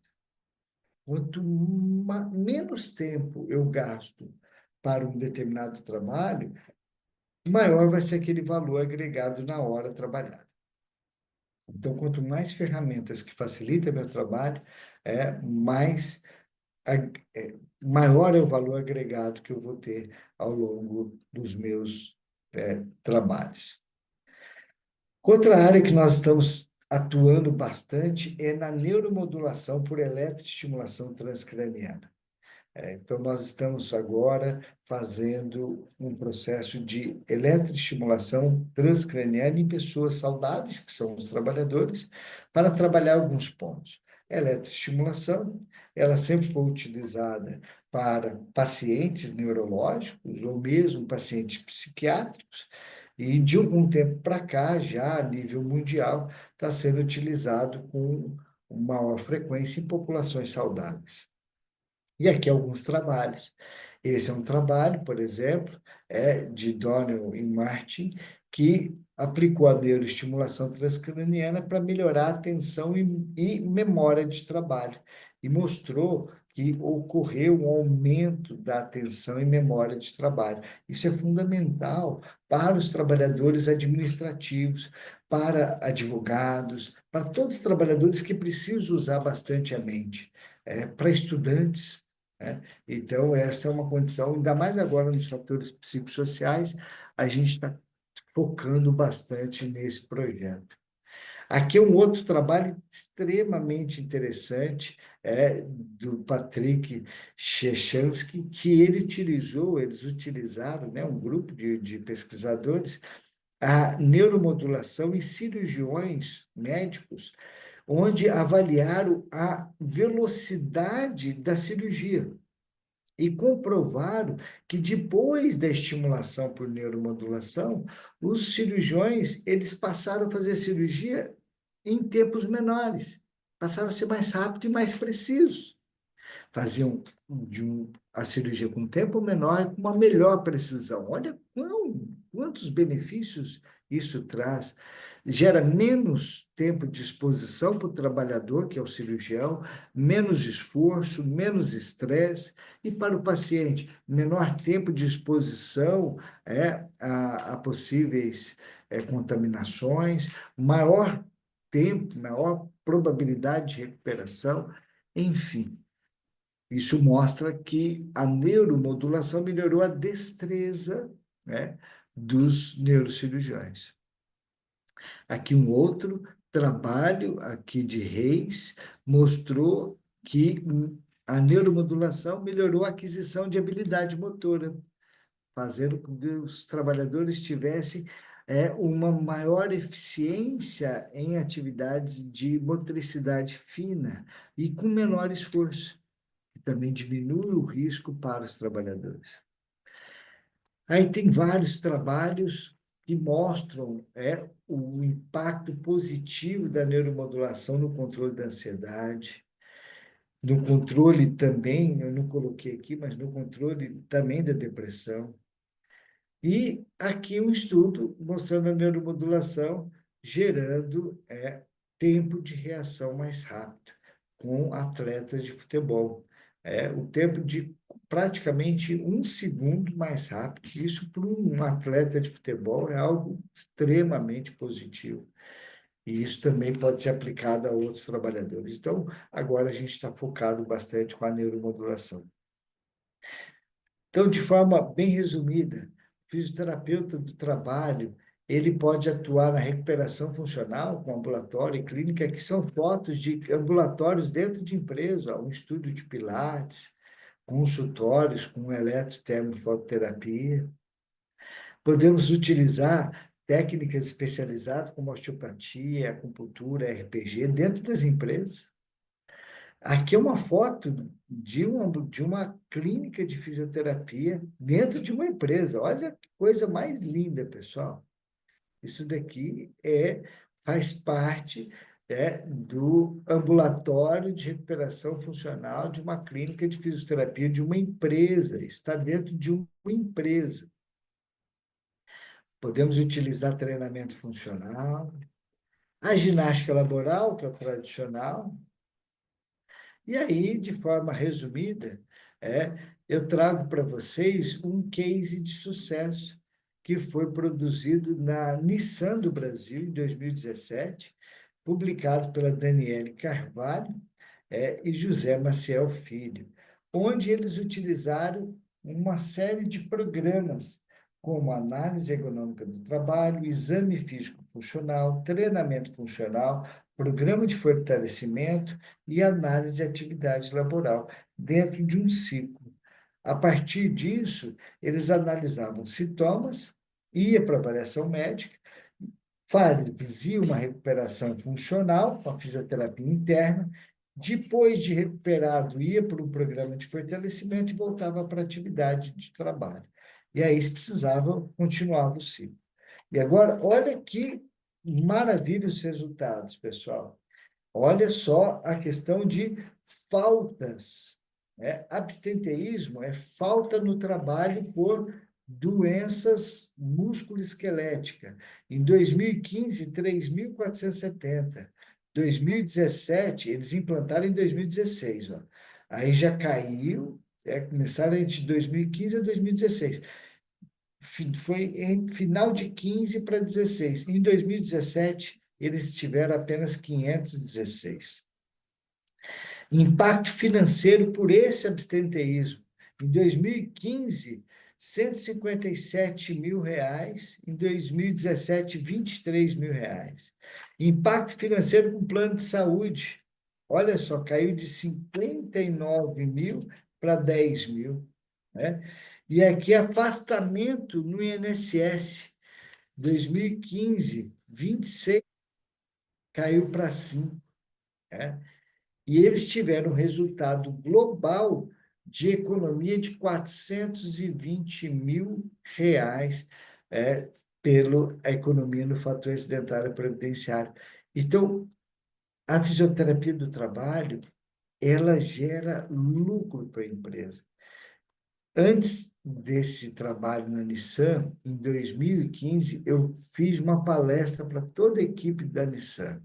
Quanto menos tempo eu gasto para um determinado trabalho, maior vai ser aquele valor agregado na hora trabalhada. Então, quanto mais ferramentas que facilitam meu trabalho, mais maior é o valor agregado que eu vou ter ao longo dos meus trabalhos. Outra área que nós estamos atuando bastante é na neuromodulação por eletroestimulação transcraniana. Então, nós estamos agora fazendo um processo de eletroestimulação transcraniana em pessoas saudáveis, que são os trabalhadores, para trabalhar alguns pontos. A eletroestimulação, ela sempre foi utilizada para pacientes neurológicos ou mesmo pacientes psiquiátricos, e de algum tempo para cá, já a nível mundial, está sendo utilizado com maior frequência em populações saudáveis. E aqui alguns trabalhos. Esse é um trabalho, por exemplo, de Donnell e Martin, que aplicou a neuroestimulação transcraniana para melhorar a atenção e memória de trabalho, e mostrou que ocorreu um aumento da atenção e memória de trabalho. Isso é fundamental para os trabalhadores administrativos, para advogados, para todos os trabalhadores que precisam usar bastante a mente, para estudantes, né? Então, essa é uma condição, ainda mais agora nos fatores psicossociais, a gente está focando bastante nesse projeto. Aqui é um outro trabalho extremamente interessante, do Patrick Shechansky, que eles utilizaram, né, um grupo de pesquisadores, a neuromodulação em cirurgiões médicos, onde avaliaram a velocidade da cirurgia e comprovaram que depois da estimulação por neuromodulação, os cirurgiões eles passaram a fazer cirurgia em tempos menores, passaram a ser mais rápido e mais precisos, faziam a cirurgia com tempo menor e com uma melhor precisão. Olha quantos benefícios isso traz. Gera menos tempo de exposição para o trabalhador, que é o cirurgião, menos esforço, menos estresse, e para o paciente, menor tempo de exposição a possíveis contaminações, maior tempo, maior probabilidade de recuperação, enfim. Isso mostra que a neuromodulação melhorou a destreza, né, dos neurocirurgiões. Aqui um outro trabalho aqui de Reis mostrou que a neuromodulação melhorou a aquisição de habilidade motora, fazendo com que os trabalhadores tivessem uma maior eficiência em atividades de motricidade fina e com menor esforço, que também diminui o risco para os trabalhadores. Aí tem vários trabalhos que mostram o impacto positivo da neuromodulação no controle da ansiedade, no controle também, eu não coloquei aqui, mas no controle também da depressão. E aqui um estudo mostrando a neuromodulação gerando tempo de reação mais rápido com atletas de futebol. O tempo de praticamente 1 segundo mais rápido. Isso para um atleta de futebol é algo extremamente positivo. E isso também pode ser aplicado a outros trabalhadores. Então, agora a gente está focado bastante com a neuromodulação. Então, de forma bem resumida, o fisioterapeuta do trabalho, ele pode atuar na recuperação funcional com ambulatório e clínica, que são fotos de ambulatórios dentro de empresa, um estúdio de pilates, consultórios com eletrotermofototerapia. Podemos utilizar técnicas especializadas como osteopatia, acupuntura, RPG, dentro das empresas. Aqui é uma foto de uma clínica de fisioterapia dentro de uma empresa. Olha que coisa mais linda, pessoal. Isso daqui faz parte do ambulatório de recuperação funcional de uma clínica de fisioterapia de uma empresa. Está dentro de uma empresa. Podemos utilizar treinamento funcional, a ginástica laboral, que é o tradicional. E aí, de forma resumida, eu trago para vocês um case de sucesso que foi produzido na Nissan do Brasil, em 2017, publicado pela Daniele Carvalho e José Maciel Filho, onde eles utilizaram uma série de programas, como análise ergonômica do trabalho, exame físico funcional, treinamento funcional, programa de fortalecimento e análise de atividade laboral, dentro de um ciclo. A partir disso, eles analisavam sintomas, ia para a avaliação médica, fazia uma recuperação funcional com a fisioterapia interna, depois de recuperado, ia para o programa de fortalecimento e voltava para a atividade de trabalho. E aí, se precisava, continuava o ciclo. E agora, olha que maravilha os resultados, pessoal. Olha só a questão de faltas. Absenteísmo é falta no trabalho por doenças musculoesqueléticas. Em 2015, 3.470. 2017, eles implantaram em 2016, ó. Aí já caiu, começaram entre 2015 a 2016. Foi em final de 15 para 16. Em 2017, eles tiveram apenas 516. Impacto financeiro por esse abstenteísmo. Em 2015, R$ 157.000. Em 2017, R$ 23.000. Impacto financeiro com plano de saúde. Olha só, caiu de 59 mil para 10 mil. Né? E aqui, afastamento no INSS. 2015, 26, caiu para 5. Né? E eles tiveram um resultado global de economia de R$ 420.000 pela economia no fator acidentário previdenciário. Então, a fisioterapia do trabalho, ela gera lucro para a empresa. Antes desse trabalho na Nissan, em 2015, eu fiz uma palestra para toda a equipe da Nissan,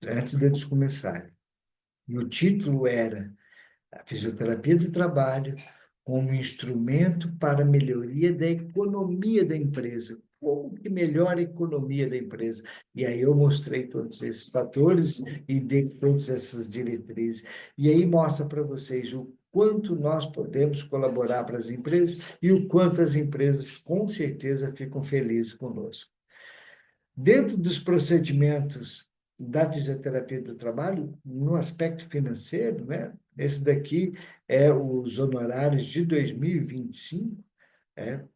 antes deles começarem. E o título era A Fisioterapia do Trabalho como instrumento para a melhoria da economia da empresa. Como que melhora a economia da empresa? E aí eu mostrei todos esses fatores e dei todas essas diretrizes. E aí mostra para vocês o quanto nós podemos colaborar para as empresas e o quanto as empresas, com certeza, ficam felizes conosco. Dentro dos procedimentos da fisioterapia do trabalho, no aspecto financeiro, né? Esse daqui é os honorários de 2025,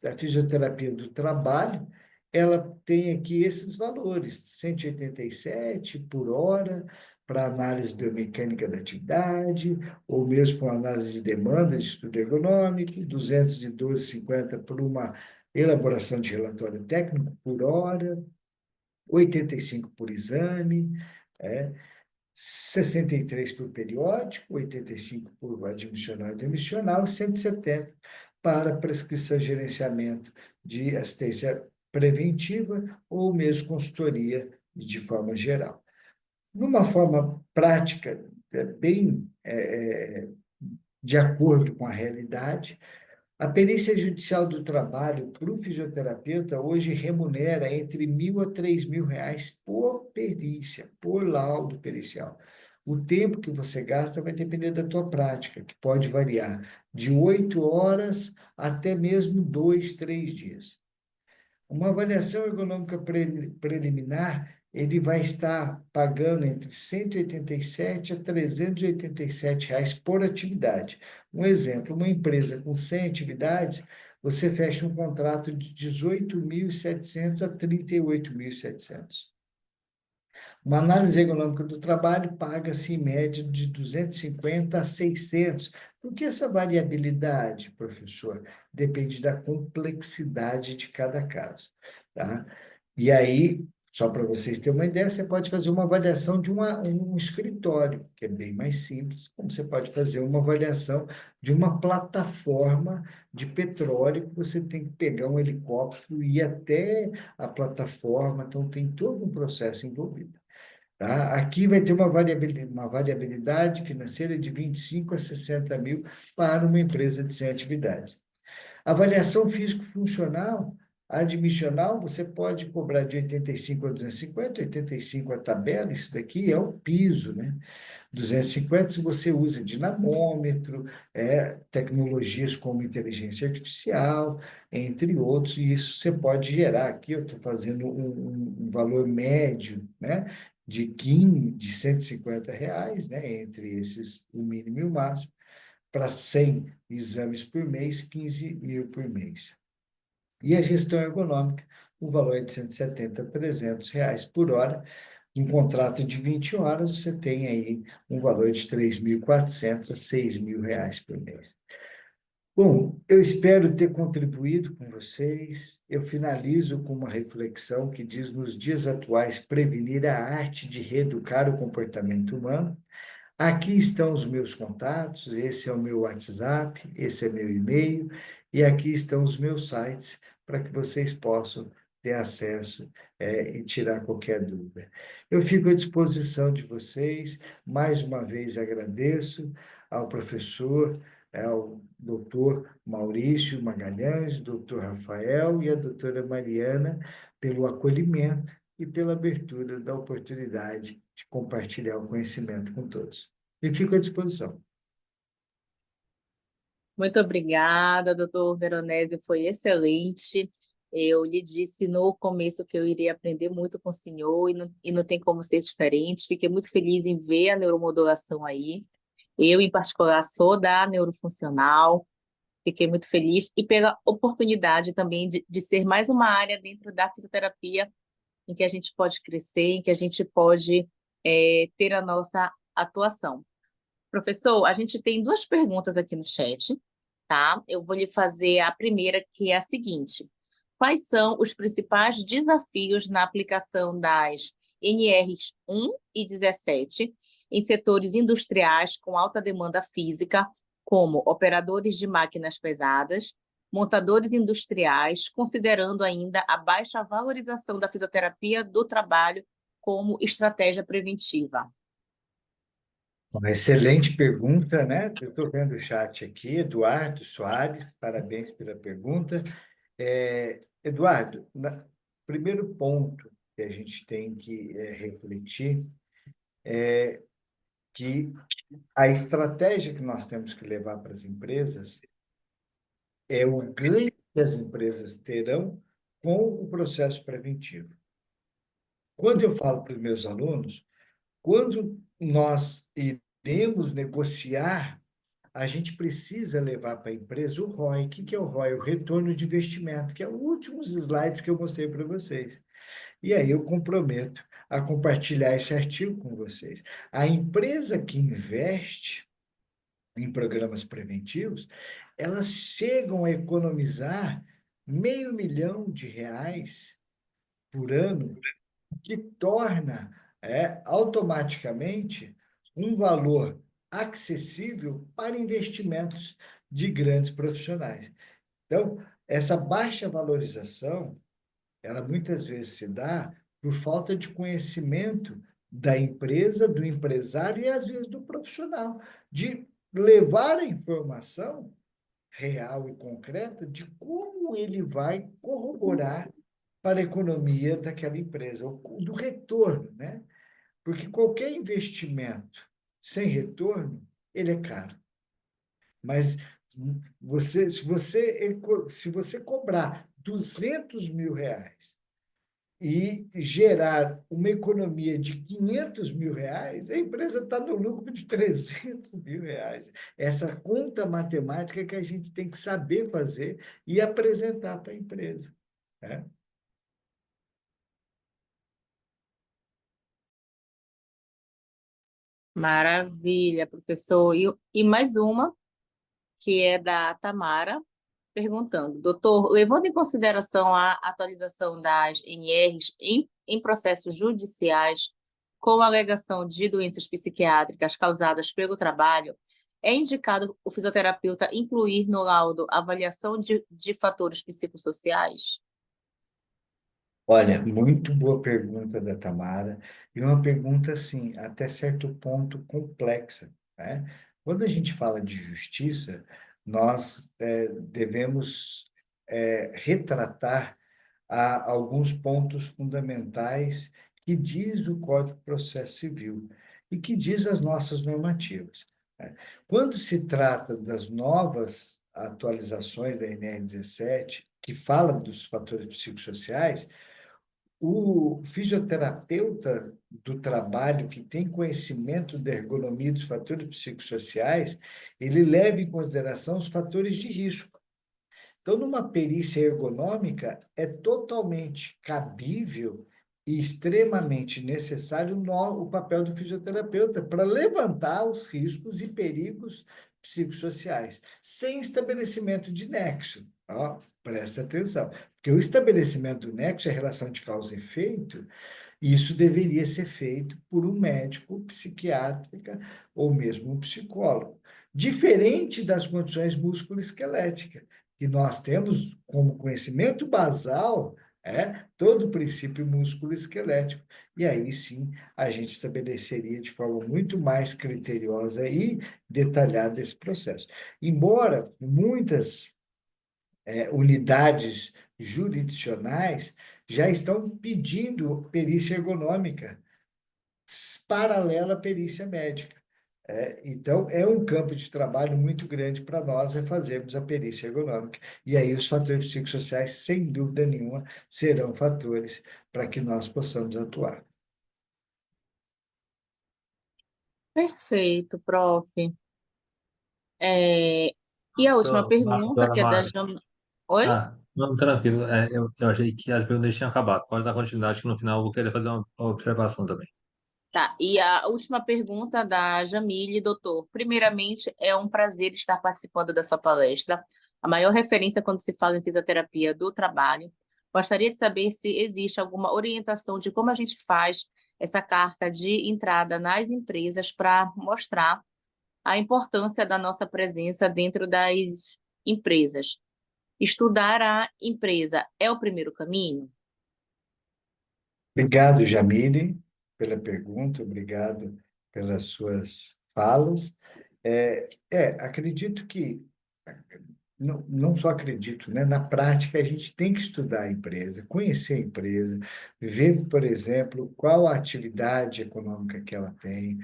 a fisioterapia do trabalho, ela tem aqui esses valores, 187 por hora, para análise biomecânica da atividade, ou mesmo com análise de demanda de estudo ergonômico, 212,50 por uma elaboração de relatório técnico por hora, 85 por exame, 63 por periódico, 85 por admissional e demissional, 170 para prescrição e gerenciamento de assistência preventiva ou mesmo consultoria de forma geral. Numa forma prática, bem de acordo com a realidade, a perícia judicial do trabalho para o fisioterapeuta hoje remunera entre R$ 1.000 a R$ 3.000 por perícia, por laudo pericial. O tempo que você gasta vai depender da tua prática, que pode variar de 8 horas até mesmo 2, 3 dias. Uma avaliação ergonômica preliminar, ele vai estar pagando entre R$ 187 a R$ 387 por atividade. Um exemplo, uma empresa com 100 atividades, você fecha um contrato de 18.700 a 38.700. Uma análise ergonômica do trabalho paga-se em média de 250 a 600. Por que essa variabilidade, professor? Depende da complexidade de cada caso, tá? E aí, só para vocês terem uma ideia, você pode fazer uma avaliação de um escritório, que é bem mais simples, como você pode fazer uma avaliação de uma plataforma de petróleo, que você tem que pegar um helicóptero e ir até a plataforma, então tem todo um processo envolvido. Tá? Aqui vai ter uma variabilidade financeira de 25 a 60 mil para uma empresa de 100 atividades. Avaliação físico-funcional, admissional, você pode cobrar de 85 a 250, 85 a tabela, isso daqui é o piso, né? 250 se você usa dinamômetro, tecnologias como inteligência artificial, entre outros, e isso você pode gerar aqui, eu estou fazendo um valor médio, né? De R$ 150, né? Entre esses, o mínimo e o máximo, para 100 exames por mês, 15 mil por mês. E a gestão ergonômica, o valor é de 170 a R$ 300 por hora. Em contrato de 20 horas, você tem aí um valor de 3.400 a R$ 6.000 por mês. Bom, eu espero ter contribuído com vocês. Eu finalizo com uma reflexão que diz: nos dias atuais, prevenir a arte de reeducar o comportamento humano. Aqui estão os meus contatos, esse é o meu WhatsApp, esse é meu e-mail, E aqui estão os meus sites para que vocês possam ter acesso e tirar qualquer dúvida. Eu fico à disposição de vocês. Mais uma vez agradeço ao professor, ao doutor Maurício Magalhães, doutor Rafael e a doutora Mariana pelo acolhimento e pela abertura da oportunidade de compartilhar o conhecimento com todos. E fico à disposição. Muito obrigada, doutor Veronese, foi excelente. Eu lhe disse no começo que eu iria aprender muito com o senhor e não tem como ser diferente. Fiquei muito feliz em ver a neuromodulação aí. Eu, em particular, sou da neurofuncional, fiquei muito feliz e pela oportunidade também de ser mais uma área dentro da fisioterapia em que a gente pode crescer, em que a gente pode ter a nossa atuação. Professor, a gente tem duas perguntas aqui no chat, tá? Eu vou lhe fazer a primeira, que é a seguinte: quais são os principais desafios na aplicação das NRs 1 e 17 em setores industriais com alta demanda física, como operadores de máquinas pesadas, montadores industriais, considerando ainda a baixa valorização da fisioterapia do trabalho como estratégia preventiva? Uma excelente pergunta, né? Eu estou vendo o chat aqui, Eduardo Soares, parabéns pela pergunta. Eduardo, primeiro ponto que a gente tem que refletir que a estratégia que nós temos que levar para as empresas é o ganho que as empresas terão com o processo preventivo. Quando eu falo para os meus alunos, quando nós iremos negociar, a gente precisa levar para a empresa o ROI. O que é o ROI? O retorno de investimento, que é o últimos slides que eu mostrei para vocês. E aí eu comprometo a compartilhar esse artigo com vocês. A empresa que investe em programas preventivos, elas chegam a economizar R$ 500.000 por ano, que torna automaticamente um valor acessível para investimentos de grandes profissionais. Então, essa baixa valorização, ela muitas vezes se dá por falta de conhecimento da empresa, do empresário e às vezes do profissional, de levar a informação real e concreta de como ele vai corroborar para a economia daquela empresa, do retorno, né? Porque qualquer investimento sem retorno, ele é caro. Mas se você cobrar R$ 200.000 e gerar uma economia de R$ 500.000, a empresa está no lucro de R$ 300.000. Essa conta matemática que a gente tem que saber fazer e apresentar para a empresa, né? Maravilha, professor. E mais uma, que é da Tamara, perguntando: doutor, levando em consideração a atualização das NRs em processos judiciais com alegação de doenças psiquiátricas causadas pelo trabalho, é indicado o fisioterapeuta incluir no laudo avaliação de fatores psicossociais? Olha, muito boa pergunta da Tamara, e uma pergunta, assim, até certo ponto complexa, né? Quando a gente fala de justiça, nós devemos retratar alguns pontos fundamentais que diz o Código de Processo Civil e que diz as nossas normativas, né? Quando se trata das novas atualizações da NR17, que fala dos fatores psicossociais, o fisioterapeuta do trabalho que tem conhecimento da ergonomia dos fatores psicossociais, ele leva em consideração os fatores de risco. Então, numa perícia ergonômica, é totalmente cabível e extremamente necessário o papel do fisioterapeuta para levantar os riscos e perigos psicossociais, sem estabelecimento de nexo. Ó, presta atenção, porque o estabelecimento do nexo é relação de causa e efeito, e isso deveria ser feito por um médico psiquiátrica ou mesmo um psicólogo, diferente das condições musculoesqueléticas. que nós temos como conhecimento basal todo o princípio músculo-esquelético. E aí sim a gente estabeleceria de forma muito mais criteriosa e detalhada esse processo. Embora muitas unidades jurisdicionais já estão pedindo perícia ergonômica paralela à perícia médica. Então, é um campo de trabalho muito grande para nós fazermos a perícia ergonômica. E aí, os fatores psicossociais, sem dúvida nenhuma, serão fatores para que nós possamos atuar. Perfeito, prof. É, e a última pergunta, Dona que é da Mara. Jam... Oi? Não, tranquilo. Eu achei que as perguntas tinham acabado. Pode dar continuidade, que no final eu vou querer fazer uma observação também. Tá, e a última pergunta da Jamile, doutor. Primeiramente, é um prazer estar participando da sua palestra. A maior referência quando se fala em fisioterapia do trabalho. Gostaria de saber se existe alguma orientação de como a gente faz essa carta de entrada nas empresas para mostrar a importância da nossa presença dentro das empresas. Estudar a empresa é o primeiro caminho? Obrigado, Jamile, pela pergunta, obrigado pelas suas falas. Acredito que, não só acredito, né? Na prática, a gente tem que estudar a empresa, conhecer a empresa, ver, por exemplo, qual a atividade econômica que ela tem.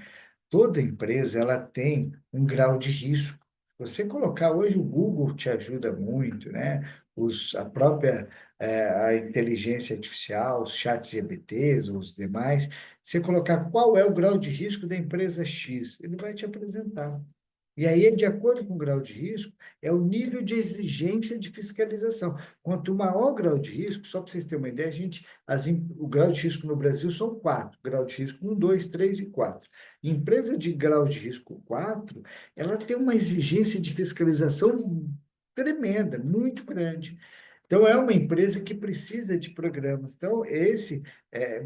Toda empresa ela tem um grau de risco. Você colocar hoje o Google te ajuda muito, né? A própria a inteligência artificial, os chats GPTs, os demais, você colocar qual é o grau de risco da empresa X, ele vai te apresentar. E aí, de acordo com o grau de risco, é o nível de exigência de fiscalização. Quanto maior o grau de risco, só para vocês terem uma ideia, o grau de risco no Brasil são quatro: grau de risco um, 2, 3 e 4. Empresa de grau de risco 4, ela tem uma exigência de fiscalização tremenda, muito grande. Então, é uma empresa que precisa de programas. Então,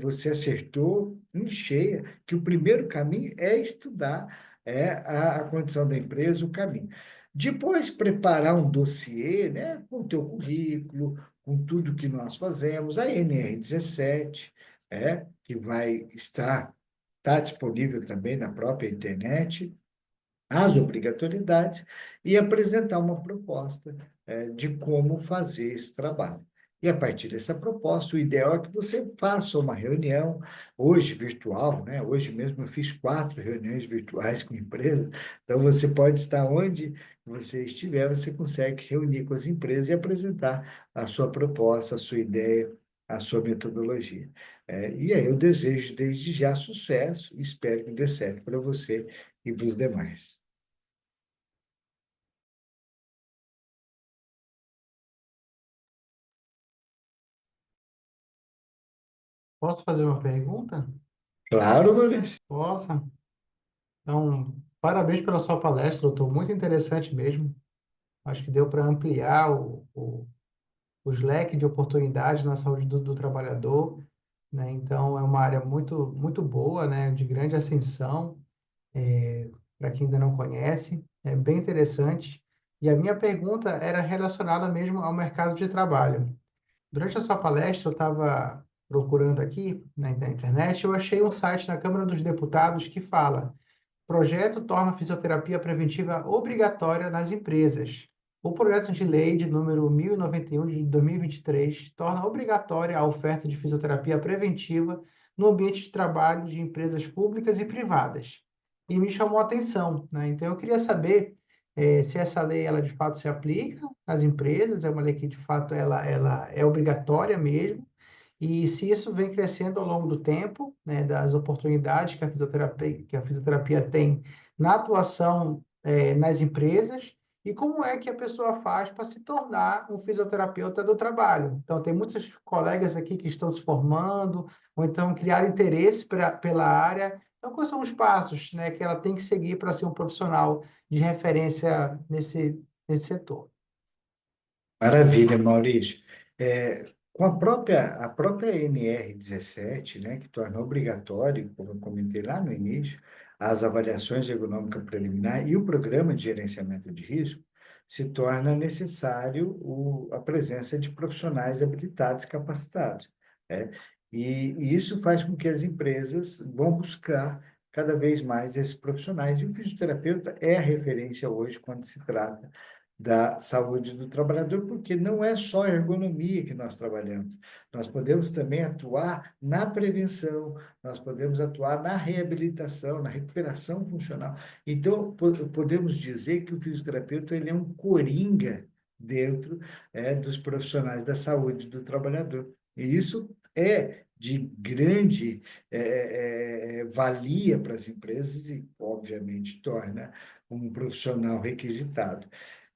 você acertou em cheia que o primeiro caminho é estudar a condição da empresa, o caminho. Depois, preparar um dossiê, né, com o teu currículo, com tudo que nós fazemos, a NR17, que vai está disponível também na própria internet, as obrigatoriedades e apresentar uma proposta de como fazer esse trabalho. E a partir dessa proposta, o ideal é que você faça uma reunião, hoje virtual, né? Hoje mesmo eu fiz 4 reuniões virtuais com empresas, então você pode estar onde você estiver, você consegue reunir com as empresas e apresentar a sua proposta, a sua ideia, a sua metodologia. E aí eu desejo desde já sucesso e espero que dê certo para você e para os demais. Posso fazer uma pergunta? Claro, Maurício. Posso? Então, parabéns pela sua palestra, doutor. Muito interessante mesmo. Acho que deu para ampliar os leques de oportunidades na saúde do trabalhador, né? Então, é uma área muito, muito boa, né? De grande ascensão, para quem ainda não conhece. É bem interessante. E a minha pergunta era relacionada mesmo ao mercado de trabalho. Durante a sua palestra, eu estava procurando aqui na internet, eu achei um site na Câmara dos Deputados que fala: projeto torna a fisioterapia preventiva obrigatória nas empresas. O projeto de lei de número 1091 de 2023 torna obrigatória a oferta de fisioterapia preventiva no ambiente de trabalho de empresas públicas e privadas. E me chamou a atenção, né? Então eu queria saber se essa lei ela de fato se aplica às empresas, é uma lei que de fato ela é obrigatória mesmo, e se isso vem crescendo ao longo do tempo, né, das oportunidades que a fisioterapia tem na atuação, nas empresas, e como é que a pessoa faz para se tornar um fisioterapeuta do trabalho. Então, tem muitos colegas aqui que estão se formando, ou então criar interesse pela área. Então, quais são os passos, né, que ela tem que seguir para ser um profissional de referência nesse setor? Maravilha, Maurício. Com a própria NR17, né, que torna obrigatório, como eu comentei lá no início, as avaliações ergonômicas preliminar e o programa de gerenciamento de risco, se torna necessário a presença de profissionais habilitados, capacitados, né? E isso faz com que as empresas vão buscar cada vez mais esses profissionais. E o fisioterapeuta é a referência hoje quando se trata da saúde do trabalhador, porque não é só a ergonomia que nós trabalhamos. Nós podemos também atuar na prevenção, nós podemos atuar na reabilitação, na recuperação funcional. Então, podemos dizer que o fisioterapeuta ele é um coringa dentro dos profissionais da saúde do trabalhador. E isso é de grande valia para as empresas e, obviamente, torna um profissional requisitado.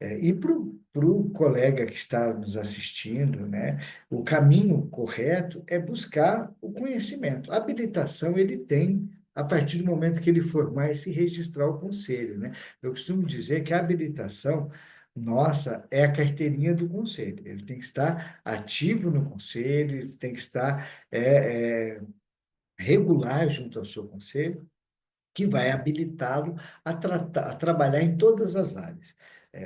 E para o colega que está nos assistindo, né, o caminho correto é buscar o conhecimento. A habilitação ele tem a partir do momento que ele formar e se registrar ao conselho, né? Eu costumo dizer que a habilitação nossa é a carteirinha do conselho. Ele tem que estar ativo no conselho, ele tem que estar regular junto ao seu conselho, que vai habilitá-lo a trabalhar em todas as áreas.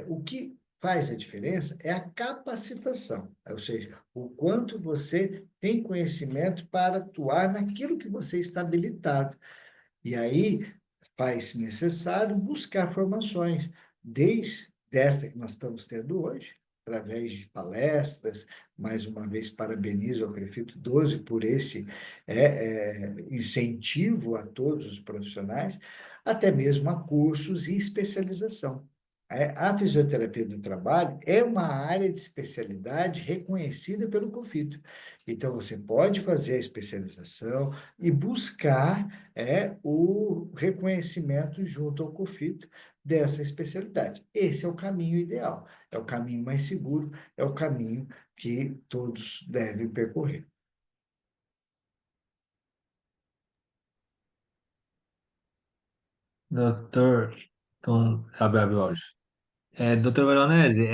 O que faz a diferença é a capacitação, ou seja, o quanto você tem conhecimento para atuar naquilo que você está habilitado. E aí faz necessário buscar formações, desde esta que nós estamos tendo hoje, através de palestras. Mais uma vez, parabenizo ao prefeito Doze por esse incentivo a todos os profissionais, até mesmo a cursos e especialização. A fisioterapia do trabalho é uma área de especialidade reconhecida pelo COFITO. Então, você pode fazer a especialização e buscar o reconhecimento junto ao COFITO dessa especialidade. Esse é o caminho ideal, é o caminho mais seguro, é o caminho que todos devem percorrer. Doutor Gabriel Borges. Doutor Veronese,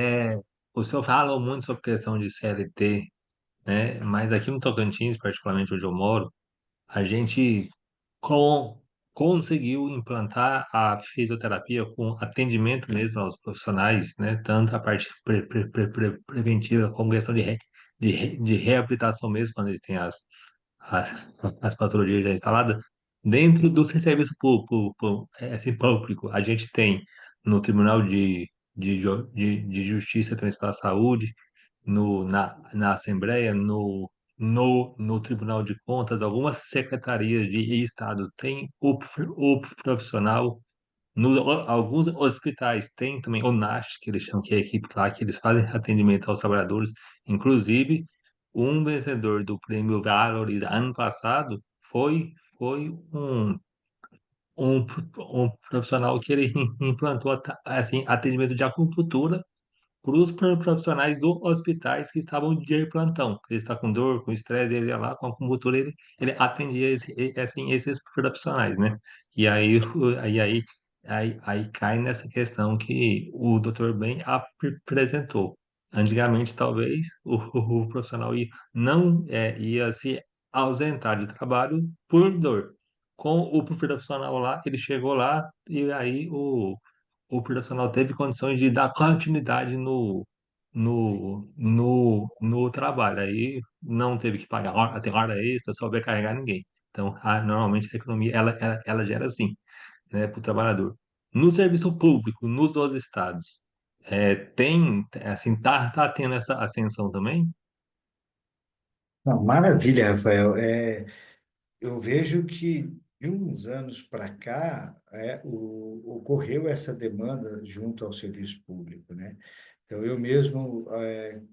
o senhor falou muito sobre questão de CLT, né? Mas aqui no Tocantins, particularmente onde eu moro, a gente com, conseguiu implantar a fisioterapia com atendimento mesmo aos profissionais, né? Tanto a parte preventiva como questão de reabilitação mesmo, quando ele tem as, as patologias já instaladas, dentro do serviço público. A gente tem no Tribunal de Justiça e Transição da Saúde, na Assembleia, no Tribunal de Contas, algumas secretarias de Estado têm o profissional, alguns hospitais têm também o NASH, que eles chamam, que é a equipe lá, que eles fazem atendimento aos trabalhadores. Inclusive, um vencedor do prêmio Valor ano passado foi um profissional que ele implantou assim, atendimento de acupuntura para os profissionais dos hospitais que estavam de plantão. Ele está com dor, com estresse, ele ia lá com a acupuntura, ele atendia assim, esses profissionais, né? E aí, aí cai nessa questão que o doutor bem apresentou. Antigamente, talvez, o profissional ia se ausentar de trabalho por dor. Com o profissional lá, ele chegou lá e aí o profissional teve condições de dar continuidade no trabalho. Aí não teve que pagar hora extra, sobrecarregar ninguém. Então, normalmente a economia ela gera assim, né, para o trabalhador. No serviço público, nos outros estados, assim, tá tendo essa ascensão também? Não, maravilha, Rafael. Eu vejo que de uns anos para cá ocorreu essa demanda junto ao serviço público, né? Então, eu mesmo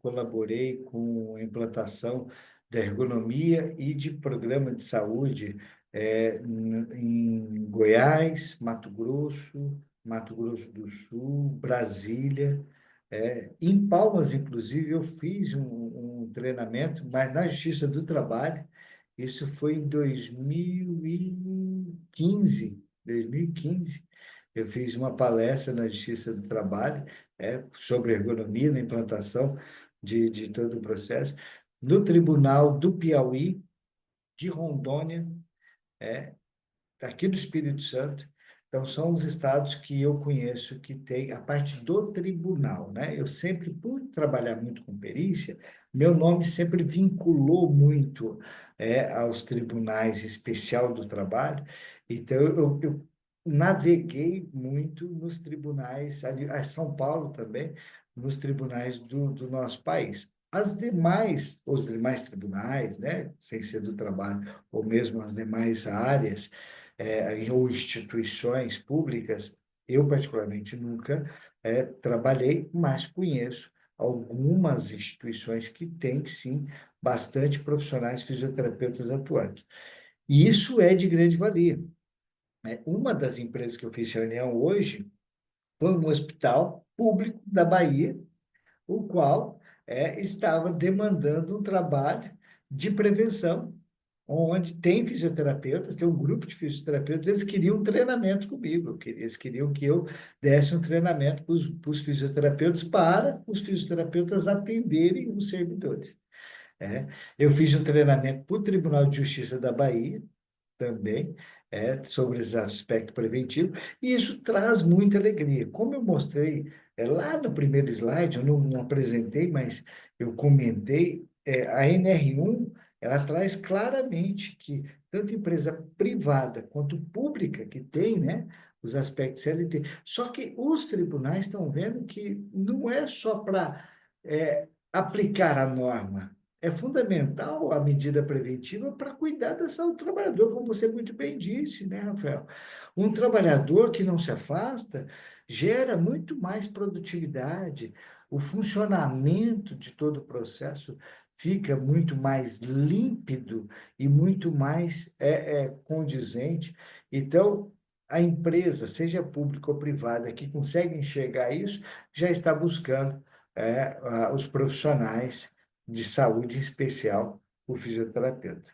colaborei com a implantação da ergonomia e de programa de saúde em Goiás, Mato Grosso do Sul, Brasília. Em Palmas, inclusive, eu fiz um treinamento, mas na Justiça do Trabalho. Isso foi em 2015. 2015, eu fiz uma palestra na Justiça do Trabalho, sobre ergonomia na implantação de todo o processo, no Tribunal do Piauí, de Rondônia, aqui do Espírito Santo. Então, são os estados que eu conheço que tem a parte do tribunal, né? Eu sempre, por trabalhar muito com perícia, meu nome sempre vinculou muito aos tribunais especial do trabalho. Então, eu naveguei muito nos tribunais, ali, a São Paulo também, nos tribunais do nosso país. Os demais tribunais, né, sem ser do trabalho, ou mesmo as demais áreas, ou instituições públicas, eu particularmente nunca trabalhei, mas conheço algumas instituições que têm, sim, bastante profissionais fisioterapeutas atuando. E isso é de grande valia, né? Uma das empresas que eu fiz reunião hoje foi um hospital público da Bahia, o qual estava demandando um trabalho de prevenção, onde tem fisioterapeutas, tem um grupo de fisioterapeutas, eles queriam um treinamento comigo, eles queriam que eu desse um treinamento para os fisioterapeutas, para os fisioterapeutas atenderem os servidores. Eu fiz um treinamento para o Tribunal de Justiça da Bahia, também, sobre esse aspecto preventivo, e isso traz muita alegria. Como eu mostrei lá no primeiro slide, eu não apresentei, mas eu comentei, a NR1, ela traz claramente que tanto empresa privada quanto pública que tem, né, os aspectos CLT, só que os tribunais estão vendo que não é só para aplicar a norma, é fundamental a medida preventiva para cuidar da saúde do trabalhador, como você muito bem disse, né, Rafael? Um trabalhador que não se afasta gera muito mais produtividade, o funcionamento de todo o processo fica muito mais límpido e muito mais condizente. Então, a empresa, seja pública ou privada, que consegue enxergar isso, já está buscando os profissionais de saúde, em especial o fisioterapeuta.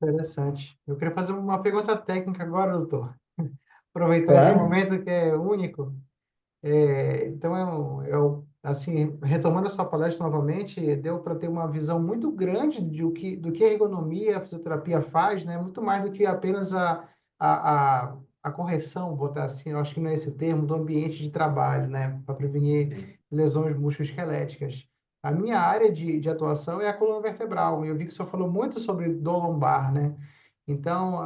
Interessante. Eu queria fazer uma pergunta técnica agora, doutor. Aproveitar esse Claro, momento que é único. Então, assim, retomando a sua palestra novamente, deu para ter uma visão muito grande do que a ergonomia, a fisioterapia faz, né? Muito mais do que apenas a correção, vou botar assim, eu acho que não é esse o termo, do ambiente de trabalho, né? Para prevenir lesões musculoesqueléticas. A minha área de atuação é a coluna vertebral, e eu vi que o senhor falou muito sobre dor lombar, né? Então,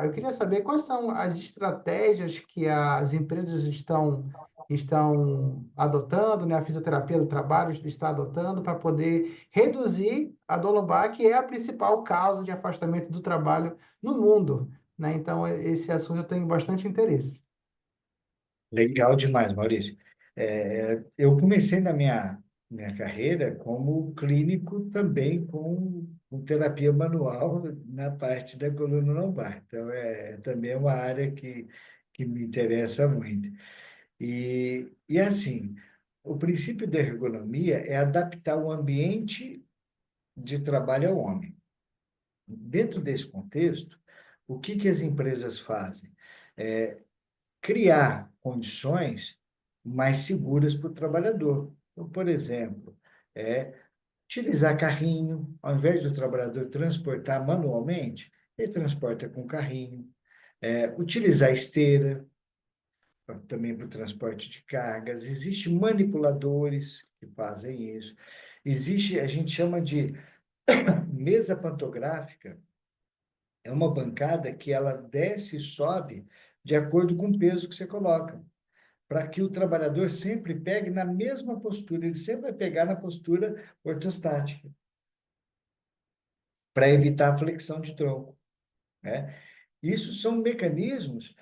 eu queria saber quais são as estratégias que as empresas estão adotando, né? A fisioterapia do trabalho está adotando para poder reduzir a dor lombar, que é a principal causa de afastamento do trabalho no mundo, né? Então, esse assunto eu tenho bastante interesse. legal demais, Maurício. Eu comecei na minha carreira como clínico também com terapia manual na parte da coluna lombar. Então, também é uma área que me interessa muito. E assim, o princípio da ergonomia é adaptar o ambiente de trabalho ao homem. Dentro desse contexto, o que as empresas fazem? Criar condições mais seguras para o trabalhador. Então, por exemplo, utilizar carrinho, ao invés do trabalhador transportar manualmente, ele transporta com carrinho. Utilizar esteira, também para o transporte de cargas. Existem manipuladores que fazem isso. Existe, a gente chama de mesa pantográfica, é uma bancada que ela desce e sobe de acordo com o peso que você coloca, para que o trabalhador sempre pegue na mesma postura, ele sempre vai pegar na postura ortostática, para evitar a flexão de tronco, né? Isso são mecanismos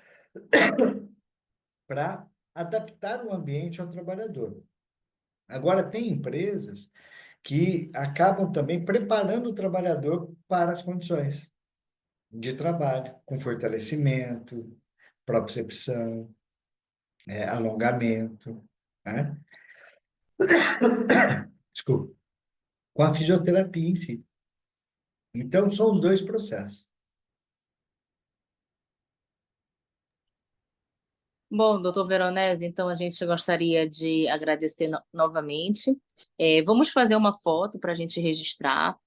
para adaptar o ambiente ao trabalhador. Agora, tem empresas que acabam também preparando o trabalhador para as condições de trabalho, com fortalecimento, propriocepção, alongamento, né? Desculpa, com a fisioterapia em si. Então, são os dois processos. Bom, doutor Veronese, então a gente gostaria de agradecer novamente. Vamos fazer uma foto para a gente registrar.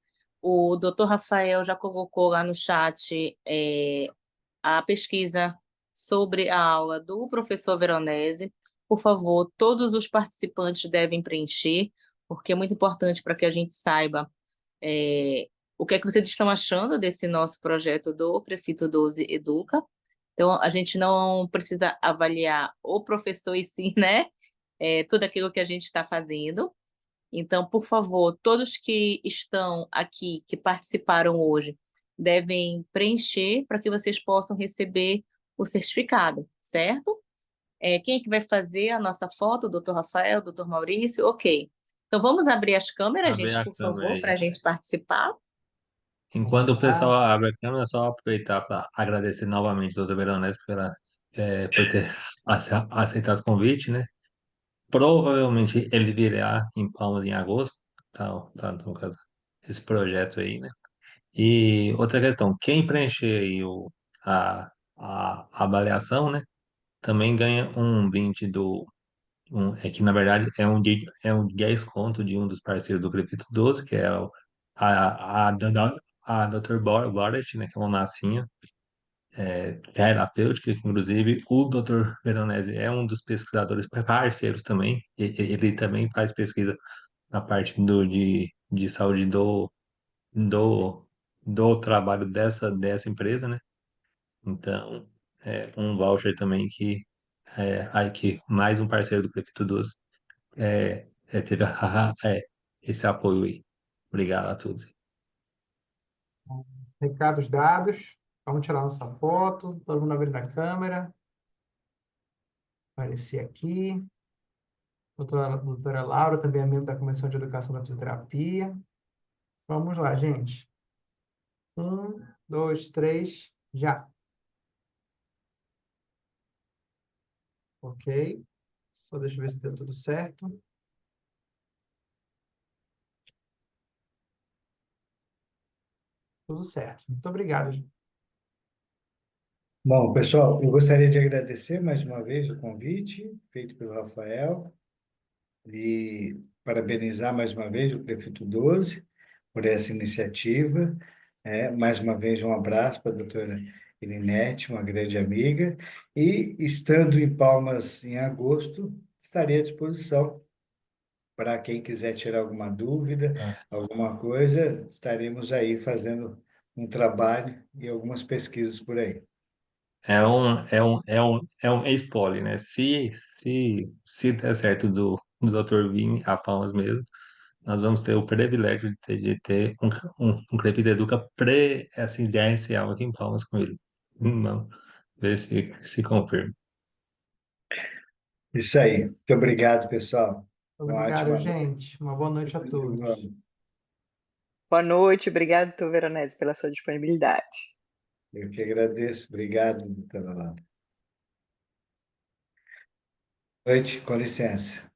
O doutor Rafael já colocou lá no chat a pesquisa sobre a aula do professor Veronese. Por favor, todos os participantes devem preencher, porque é muito importante para que a gente saiba o que é que vocês estão achando desse nosso projeto do Crefito 12 Educa. Então, a gente não precisa avaliar o professor e sim, né? Tudo aquilo que a gente está fazendo. Então, por favor, todos que estão aqui, que participaram hoje, devem preencher para que vocês possam receber o certificado, certo? Quem é que vai fazer a nossa foto? O doutor Rafael, o doutor Maurício? Ok. Então, vamos abrir as câmeras, Abrir gente, a por câmera favor, para aí. a gente participar. Enquanto o Ah, pessoal abre a câmera, só aproveitar para agradecer novamente ao Dr. Veronese por ter aceitado o convite, né? Provavelmente ele virá em Palmas em agosto, no caso, esse projeto aí, né? E outra questão, quem preencher aí a avaliação, né? Também ganha um brinde é que na verdade é um 10 conto de um dos parceiros do Crefito 12, que é a Dr. Boret, né, que é uma massinha terapêutica, que inclusive o Dr. Veronese é um dos pesquisadores parceiros também, ele também faz pesquisa na parte de saúde do, do trabalho dessa empresa, né? Então, um voucher também aí que mais um parceiro do Crefito 12 teve esse apoio aí. Obrigado a todos. recados dados. Vamos tirar nossa foto. Todo mundo abrindo a câmera. Aparecer aqui. Doutora Laura, também é membro da Comissão de Educação da Fisioterapia. Vamos lá, gente. 1, 2, 3, já. Ok. Só deixa eu ver se deu tudo certo. Tudo certo. Muito obrigado, gente. Bom, pessoal, eu gostaria de agradecer mais uma vez o convite feito pelo Rafael e parabenizar mais uma vez o Prefeito 12 por essa iniciativa. Mais uma vez, um abraço para a doutora Elinete, uma grande amiga. E, estando em Palmas em agosto, estarei à disposição para quem quiser tirar alguma dúvida, alguma coisa, estaremos aí fazendo um trabalho e algumas pesquisas por aí. É um spoiler, né? Se der certo do Dr. Vini, a Palmas mesmo, nós vamos ter o privilégio de ter um Crepita Educa presencial aqui em Palmas com ele. Vamos ver se confirma. Isso aí. Muito obrigado, pessoal. Uma Obrigado, ótima gente. Uma boa noite a todos. noite. Boa noite, obrigado, doutor Veronese, pela sua disponibilidade. Eu que agradeço. Obrigado, doutora Laura. Boa noite, com licença.